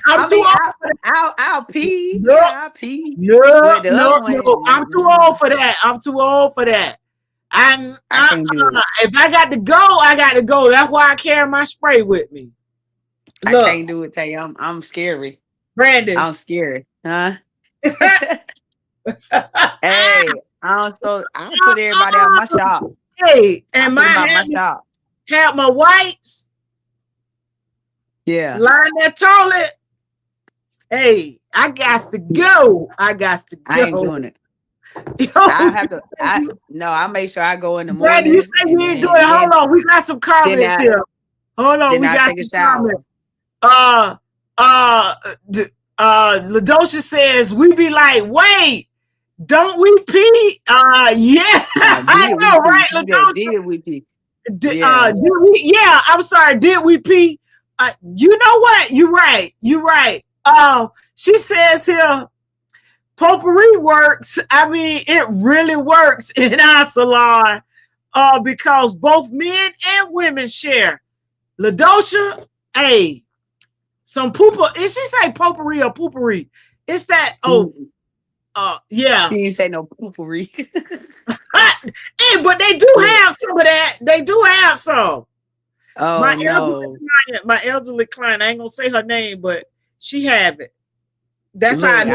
I'm too old for that. I'll pee. No, yeah, I'll pee. No. I'm too old for that. If I got to go, I got to go. That's why I carry my spray with me. Look, I can't do it, tell you. I'm scary. Brandon. I'm scary. Huh? Hey, I put everybody out my shop. Hey, and my shop. Have my wipes. Yeah. Line that toilet. Hey, I got to go. I ain't doing it. I have to. I make sure I go in the morning. Brandon, you say you ain't doing it. Hold on, we got some comments here. Hold on, we got some comments. LaDosha says we be like, wait, don't we pee? Yeah, I know, right, LaDosha? Did we pee? Did we? Yeah, I'm sorry. Did we pee? You know what? You're right. She says here, potpourri works. I mean, it really works in our salon because both men and women share. LaDosha, hey, some pooper. Is she say potpourri or poopery? It's that. Yeah. She didn't say no poopery. Hey, but they do have some of that. They do have some. Oh, my elderly client, I ain't gonna say her name, but she have it. That's how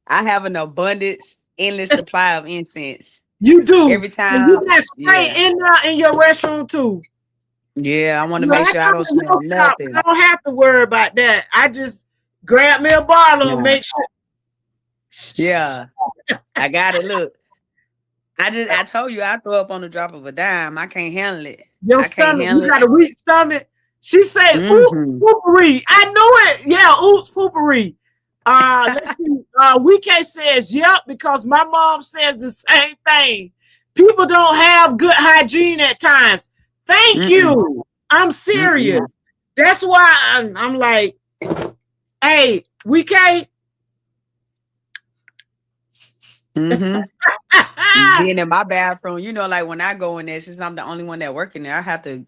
I have an abundance, endless supply of incense. You do every time. And you got spray in your restroom too. Yeah, I want to make sure I don't smell nothing. I don't have to worry about that. I just grab me a bottle and make sure. Yeah, I got it. Look, I told you I throw up on the drop of a dime. I can't handle it. Your stomach, you got a weak stomach. She said, "Ooh, poopery." I knew it. Yeah, oops, poopery. Let's see. Weekay says, "Yep," because my mom says the same thing. People don't have good hygiene at times. Thank you. I'm serious. That's why I'm like, hey, Weekay. Being in my bathroom, you know, like when I go in there, since I'm the only one that work in there, I have to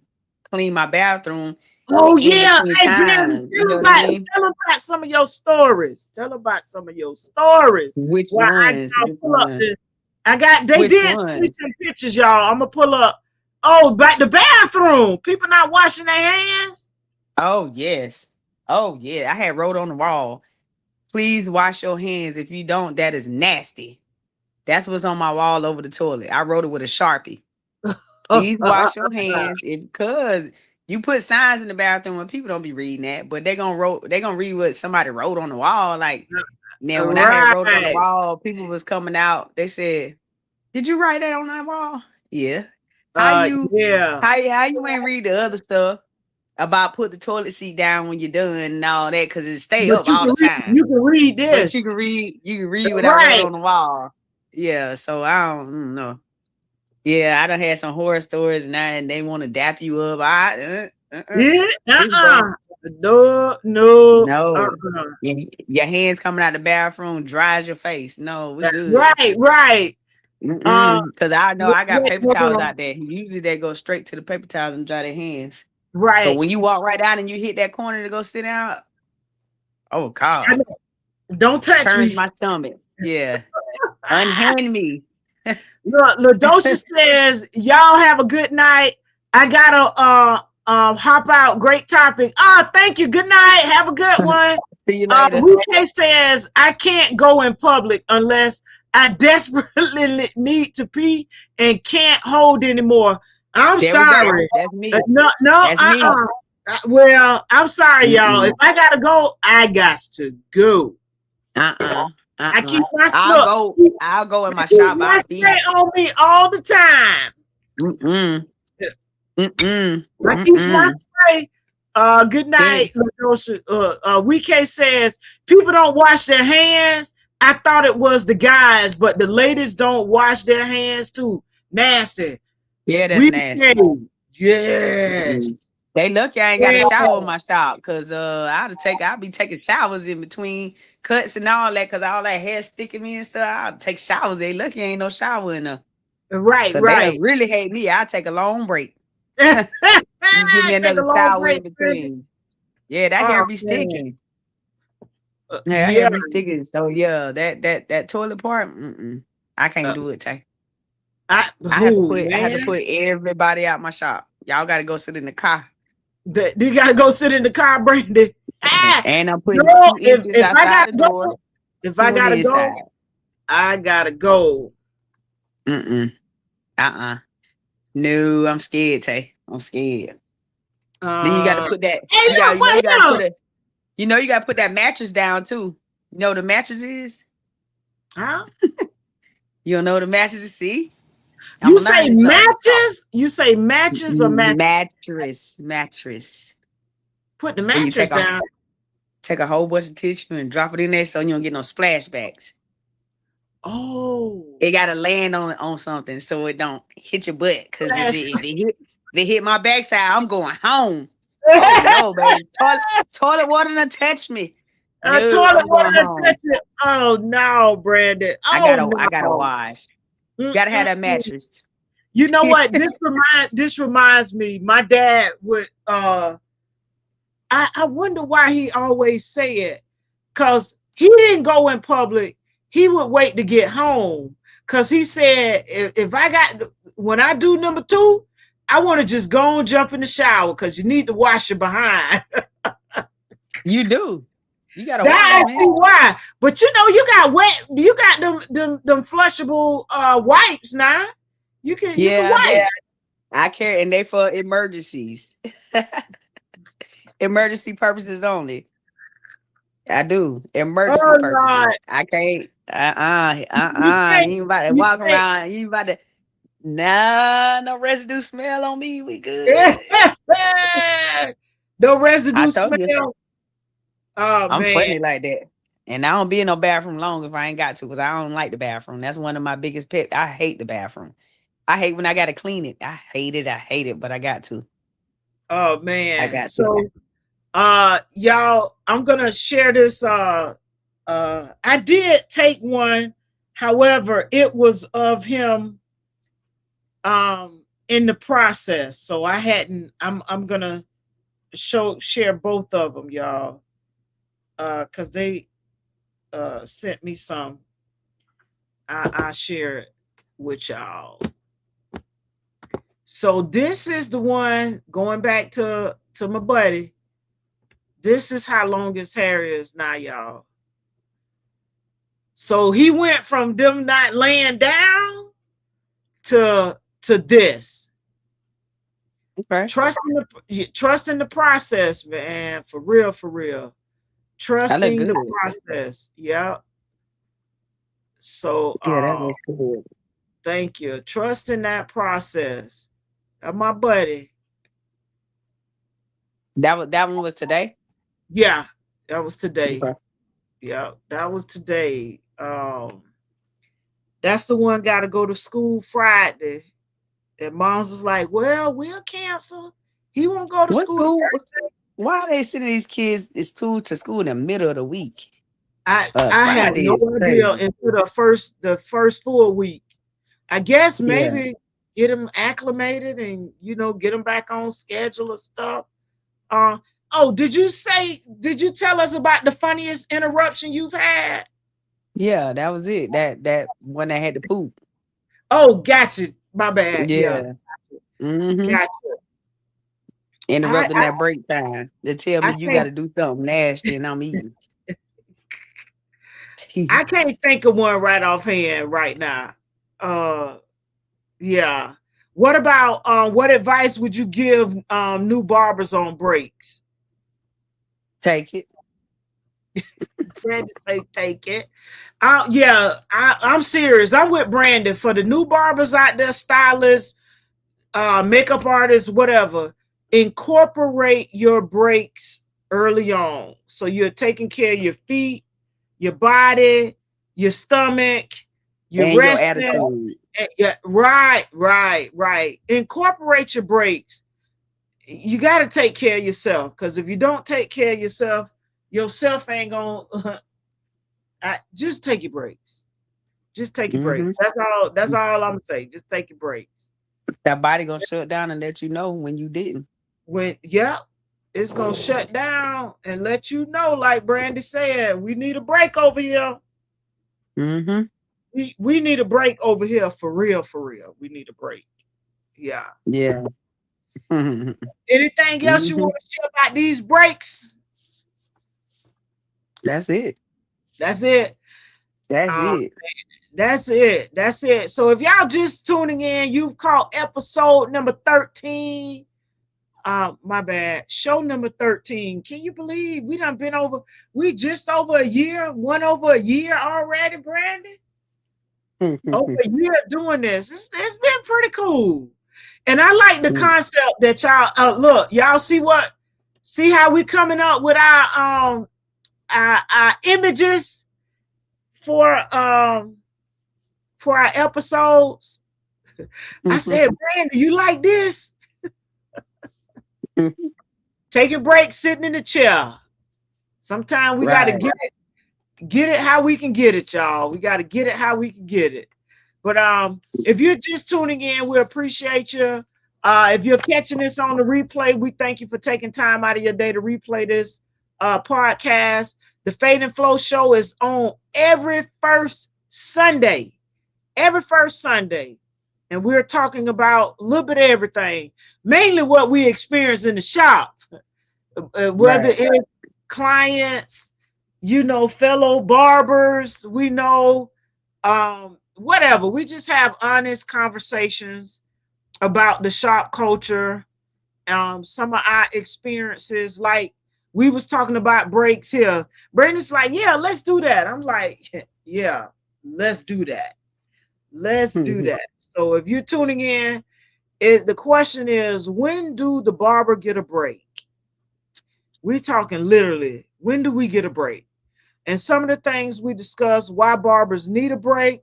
clean my bathroom. Oh yeah, hey, Brandon, tell about some of your stories. Which ones? They did send me some pictures, y'all. I'm gonna pull up. Oh, but the bathroom. People not washing their hands. Oh yes. Oh yeah. I had wrote on the wall. Please wash your hands. If you don't, that is nasty. That's what's on my wall over the toilet. I wrote it with a Sharpie. Please wash your hands because you put signs in the bathroom and people don't be reading that, but they're gonna read what somebody wrote on the wall. Like now when I had wrote on the wall, people was coming out. They said, "Did you write that on that wall?" Yeah. How you ain't read the other stuff about put the toilet seat down when you're done and all that because it stay up all the time. You can read this. But you can read what I wrote on the wall. Yeah, so I don't know. Yeah, I done had some horror stories and they want to dap you up. No. Your hands coming out the bathroom dries your face. No, we good. Right. Because I know I got paper towels out there. Usually they go straight to the paper towels and dry their hands. Right. But when you walk right out and you hit that corner to go sit down, oh God! Don't touch me. Turns my stomach. Yeah. Unhand me. Look, LaDosha says, y'all have a good night. I gotta hop out. Great topic. Thank you. Good night. Have a good one. See you later. Ruke says, I can't go in public unless I desperately need to pee and can't hold anymore. I'm sorry. That's me. No, that's me. Well, I'm sorry, y'all. If I gotta go, I got to go. I keep my I'll go in my shop. I stay on me all the time. I keep my spray. Good night. Weekay says people don't wash their hands. I thought it was the guys, but the ladies don't wash their hands too. Nasty. Yeah, that's nasty. Yes. They lucky I ain't got a shower in my shop because I'll be taking showers in between cuts and all that because all that hair sticking me and stuff. I'll take showers. They lucky ain't no shower in there. Right. They really hate me. I'll take a long break. You give me another shower in between. Yeah, that hair be sticking. Yeah, that hair be sticking. So yeah, that toilet part, I can't do it, Tay. I have to put everybody out my shop. Y'all got to go sit in the car. You got to go sit in the car, Brandi. And I'm putting two inches outside the door. If I gotta go, I gotta go. No, I'm scared, Tay. I'm scared. Then you got to put that. You got to put that mattress down too. You know what the mattress is? Huh? You don't know what the mattress is? See? You say mattress? You say mattress or mattress? Mattress. Put the mattress down. Take a whole bunch of tissue and drop it in there so you don't get no splashbacks. Oh. It got to land on something so it don't hit your butt. Because if it hit my backside, I'm going home. Oh, no, baby. Toilet water done touch me. Toilet water done touch me. Oh, no, Brandi. I gotta wash. Gotta have that mattress. You know what? This reminds me. My dad would. I wonder why he always say it, because he didn't go in public. He would wait to get home, because he said when I do number 2, I want to just go and jump in the shower because you need to wash your behind. You do. You gotta wash, man. Why? But you got them flushable wipes now. You can wipe. Yeah. I carry, and they for emergencies. Emergency purposes only. I do. Emergency purposes. God. I can't. You ain't about to walk around. You ain't about to. Nah, no residue smell on me. We good. No residue smell. Oh, I'm funny like that. And I don't be in no bathroom long if I ain't got to, because I don't like the bathroom. That's one of my biggest pets. I hate the bathroom. I hate when I got to clean it. I hate it, but I got to. Oh, man. I got to. Y'all, I'm going to share this. I did take one. However, it was of him in the process. So I hadn't, I'm going to share both of them, y'all. Because they sent me some. I share it with y'all. So this is the one, going back to my buddy. This is how long his hair is now, y'all. So he went from them not laying down to this. Okay. Trusting the process, man. For real. Trusting the process. Yeah. So that was good. Thank you. Trusting that process. My buddy. That one was today? Yeah, that was today. Okay. Yeah, that was today. That's the one got to go to school Friday. And mom's was like, well, we'll cancel. He won't go to school Thursday. Why are they sending these kids to school in the middle of the week? I had no idea until the first full week. I guess maybe get them acclimated and get them back on schedule or stuff. Did you tell us about the funniest interruption you've had? Yeah, that was it. That one that had to poop. Oh, gotcha. My bad. Yeah. Mm-hmm. Gotcha. Interrupting that break time. They tell me you got to do something nasty and I'm eating. I can't think of one right offhand right now. Yeah. What about what advice would you give new barbers on breaks? Take it. Brandi say take it. I'm serious. I'm with Brandi. For the new barbers out there, stylists, makeup artists, whatever, incorporate your breaks early on. So you're taking care of your feet, your body, your stomach, your resting. Right. Incorporate your breaks. you got to take care of yourself, because if you don't take care of yourself ain't gonna just take your breaks. Just take your breaks. That's all I'm gonna say. Just take your breaks. That body gonna shut down and let you know when you didn't. It's gonna shut down and let you know, like Brandi said, we need a break over here. We need a break over here for real, for real. We need a break. Yeah. Anything else you want to share about these breaks? That's it. That's it. That's it. So if y'all just tuning in, you've caught episode number 13. My bad. Show number 13. Can you believe we done been over? We just over a year, over a year already, Brandi. Over a year doing this. It's been pretty cool. And I like the concept that y'all look. Y'all see how we coming up with our images for our episodes. I said, Brandi, you like this? Take a break, sitting in the chair. Sometimes we gotta get it how we can get it, y'all. We gotta get it how we can get it. But if you're just tuning in, we appreciate you. If you're catching this on the replay, we thank you for taking time out of your day to replay this podcast. The Fade and Flow show is on every first Sunday. And we're talking about a little bit of everything, mainly what we experience in the shop, whether it's clients, fellow barbers, whatever. We just have honest conversations about the shop culture, some of our experiences. Like we was talking about breaks here. Brandon's like, yeah, let's do that. I'm like, yeah, let's do that. Let's do that. So if you're tuning in, the question is, when do the barber get a break? We're talking literally, when do we get a break? And some of the things we discussed, why barbers need a break.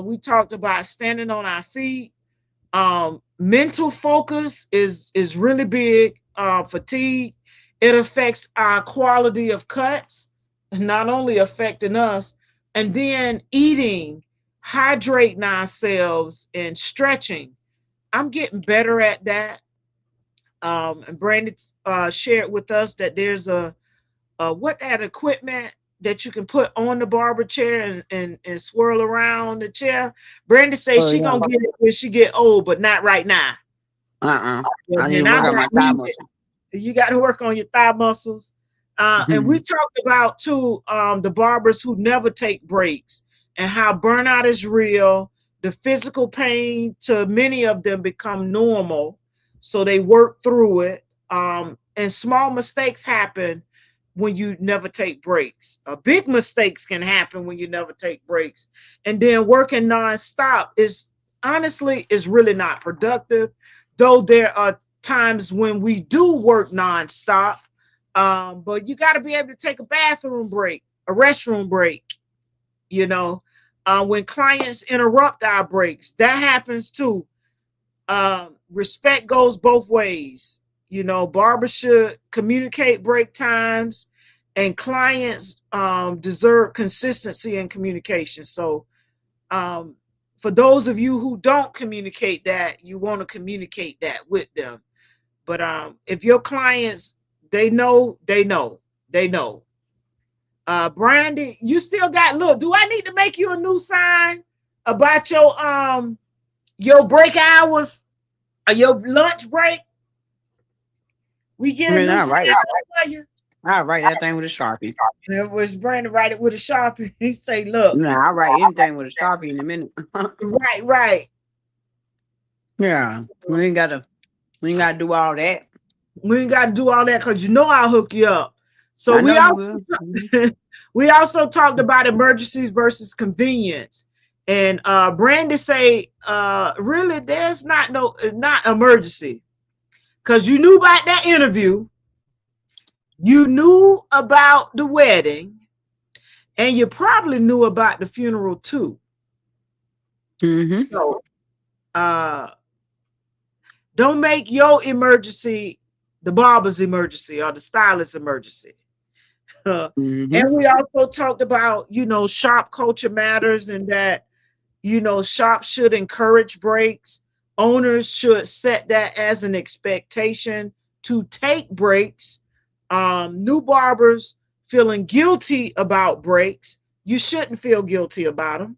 We talked about standing on our feet. Mental focus is really big. Fatigue, it affects our quality of cuts, not only affecting us, and then eating, hydrating ourselves, and stretching. I'm getting better at that. And Brandi shared with us that there's that equipment that you can put on the barber chair and swirl around the chair. Brandi says she gonna get it when she get old, but not right now. I need to work on my thigh muscles. You got to work on your thigh muscles. And we talked about too the barbers who never take breaks and how burnout is real. The physical pain to many of them become normal, so they work through it. And small mistakes happen when you never take breaks. Big mistakes can happen when you never take breaks. And then working nonstop is really not productive. Though there are times when we do work nonstop, but you got to be able to take a bathroom break, a restroom break. When clients interrupt our breaks, that happens too. Respect goes both ways. Barbers should communicate break times, and clients deserve consistency in communication. So for those of you who don't communicate that, you want to communicate that with them. But if your clients, they know. Brandi, you still got, look, do I need to make you a new sign about your break hours or your lunch break? We get a new sign for you. I'll write that thing with a Sharpie. It was Brandi write it with a Sharpie. He say, look. I'll write anything with a Sharpie in a minute. Right. Yeah. We ain't gotta do all that. We ain't gotta do all that because I'll hook you up. So we also talked about emergencies versus convenience. And Brandi say, really, there's not emergency. Because you knew about that interview. You knew about the wedding. And you probably knew about the funeral too. So Don't make your emergency the barber's emergency or the stylist emergency. And we also talked about, shop culture matters, and that, shops should encourage breaks. Owners should set that as an expectation to take breaks. New barbers feeling guilty about breaks. You shouldn't feel guilty about them.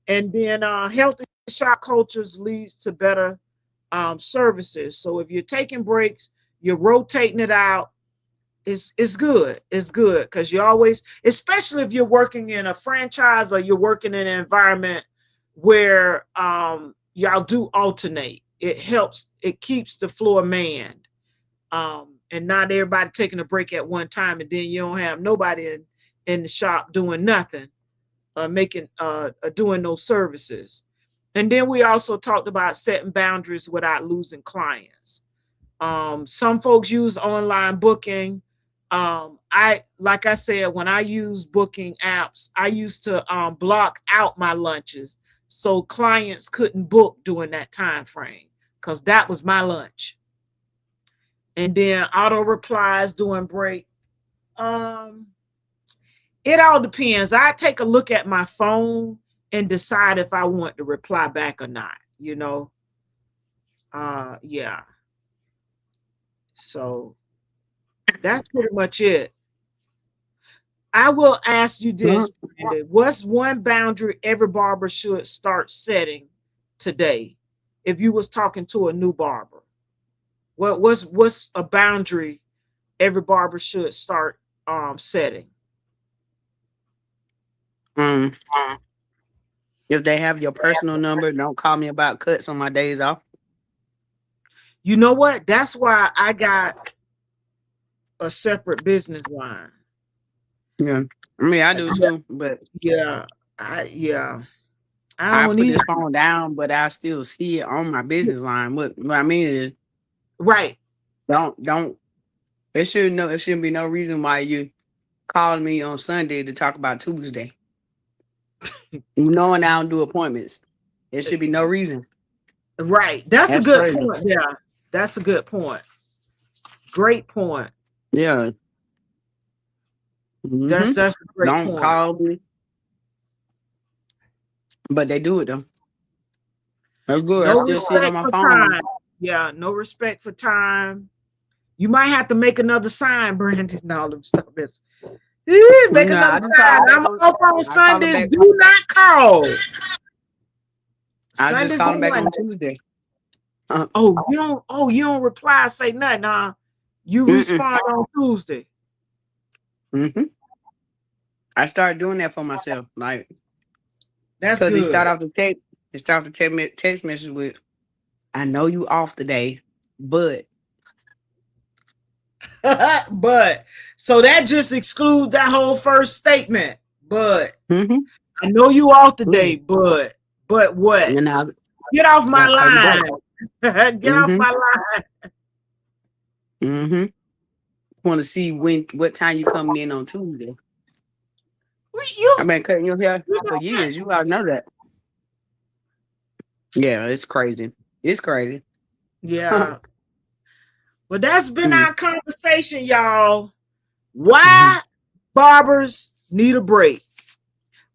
And then healthy shop cultures leads to better services. So if you're taking breaks, you're rotating it out. It's good. It's good because you always, especially if you're working in a franchise or you're working in an environment where y'all do alternate. It helps. It keeps the floor manned, and not everybody taking a break at one time, and then you don't have nobody in the shop doing nothing, doing no services. And then we also talked about setting boundaries without losing clients. Some folks use online booking. Like I said, when I use booking apps, I used to block out my lunches so clients couldn't book during that time frame, because that was my lunch. And then auto replies during break. It all depends. I take a look at my phone and decide if I want to reply back or not, yeah. So that's pretty much it. I will ask you this, Brandi. What's one boundary every barber should start setting today? If you was talking to a new barber, what's a boundary every barber should start setting? If they have your personal number, don't call me about cuts on my days off. You know what? That's why I got a separate business line. Yeah, I mean, I do too, but I put this phone down, but I still see it on my business line. What I mean is, right? Don't. It shouldn't be no reason why you calling me on Sunday to talk about Tuesday. Knowing I don't do appointments, it should be no reason. Right. That's a good point. Yeah, that's a good point. Great point. Yeah. That's a great point. Don't call me. But they do it though. That's good. No, I still see it on my phone. Time. Yeah, no respect for time. You might have to make another sign, Brandi, and all them stuff. Make another sign. I'm up on Sunday. Do not call. I just call them back on Tuesday. You don't reply, say nothing. Nah, you respond on Tuesday. I started doing that for myself. Like, that's good. Because they start off the text message with, "I know you off today, but." But so that just excludes that whole first statement. But I know you off today, but what? Get off my line. Get off my line. Want to see what time you coming in on Tuesday? I've been cutting your hair for years. You ought to know that. Yeah, it's crazy. It's crazy. Yeah. But that's been our conversation, y'all. Why barbers need a break?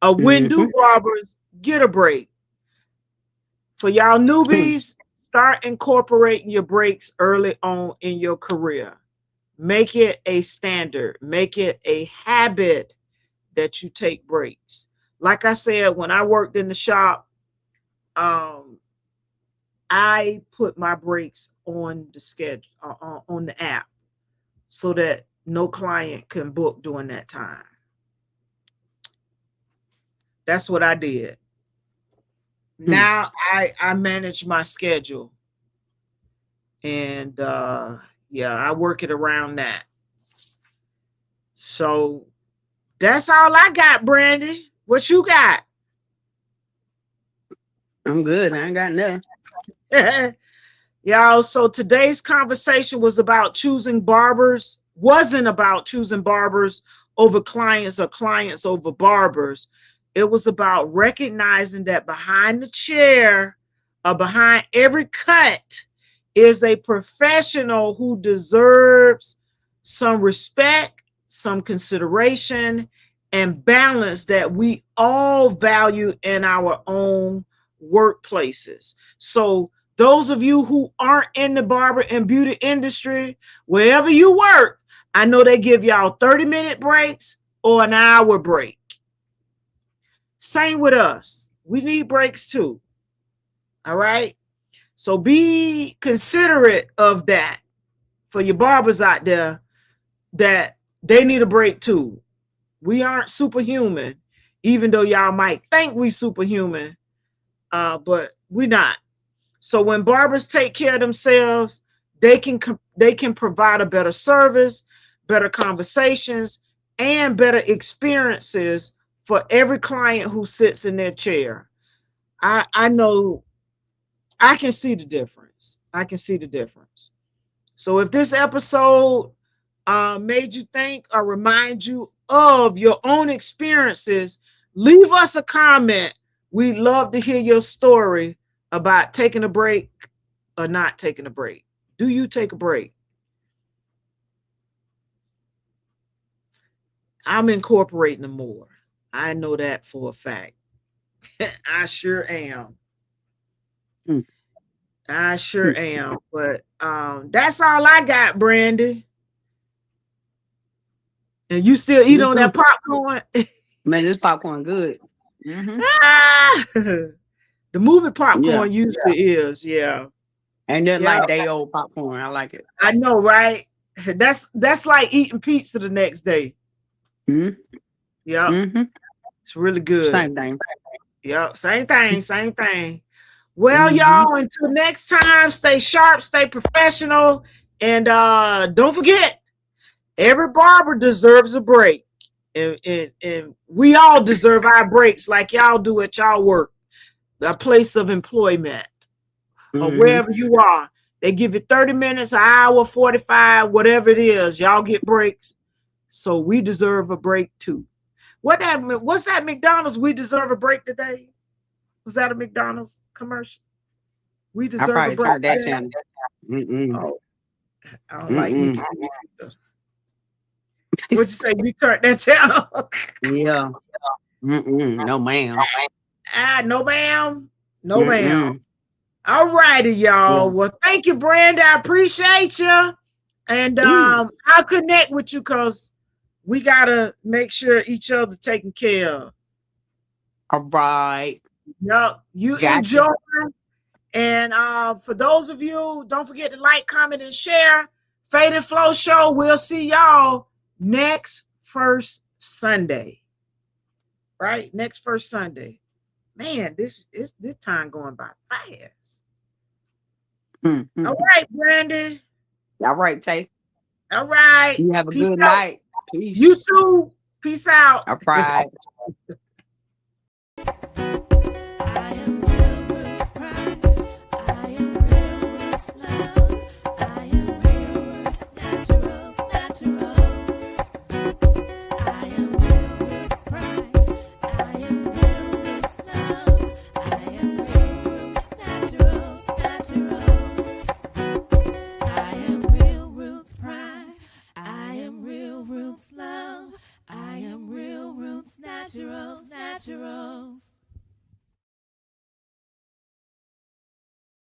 When do barbers get a break? For y'all newbies, start incorporating your breaks early on in your career. Make it a standard. Make it a habit that you take breaks. Like I said, when I worked in the shop, I put my breaks on the schedule, on the app, so that no client can book during that time. That's what I did. Now I manage my schedule, and I work it around that. So that's all I got, Brandi. What you got? I'm good. I ain't got nothing. Y'all, so today's conversation wasn't about choosing barbers over clients or clients over barbers. It was about recognizing that behind the chair or behind every cut is a professional who deserves some respect, some consideration, and balance that we all value in our own workplaces. So those of you who aren't in the barber and beauty industry, wherever you work, I know they give y'all 30-minute breaks or an hour break. Same with us. We need breaks too. All right. So be considerate of that for your barbers out there, that they need a break too. We aren't superhuman, even though y'all might think we superhuman, but we're not. So when barbers take care of themselves, they can provide a better service, better conversations, and better experiences for every client who sits in their chair. I know I can see the difference. I can see the difference. So if this episode made you think or remind you of your own experiences, leave us a comment. We'd love to hear your story about taking a break or not taking a break. Do you take a break? I'm incorporating them more. I know that for a fact. I sure am. I sure am. But that's all I got, Brandi. And you still eat on that popcorn? Man, this popcorn good. The movie popcorn usually is, And then like day old popcorn. I like it. I know, right? That's like eating pizza the next day. It's really good. Same thing. Same thing. Well, y'all, until next time, stay sharp, stay professional, and don't forget, every barber deserves a break, and we all deserve our breaks like y'all do at y'all work, a place of employment, or wherever you are. They give you 30 minutes, an hour, 45, whatever it is. Y'all get breaks, so we deserve a break too. What's that McDonald's? We deserve a break today. Was that a McDonald's commercial? We deserve a break today. Oh, I don't like McDonald's either. What'd you say? You turned that channel? Yeah. No, ma'am. No, ma'am. No, ma'am. All righty, y'all. Well, thank you, Brandi. I appreciate you. And I'll connect with you because we got to make sure each other taken care of. All right. Yep. You enjoy. And for those of you, don't forget to like, comment, and share. Fade and Flow Show. We'll see y'all next first Sunday. Right? Next first Sunday. Man, this time going by fast. All right, Brandi. All right, Tay. All right. You have a good night. Peace. You too. Peace out. All right.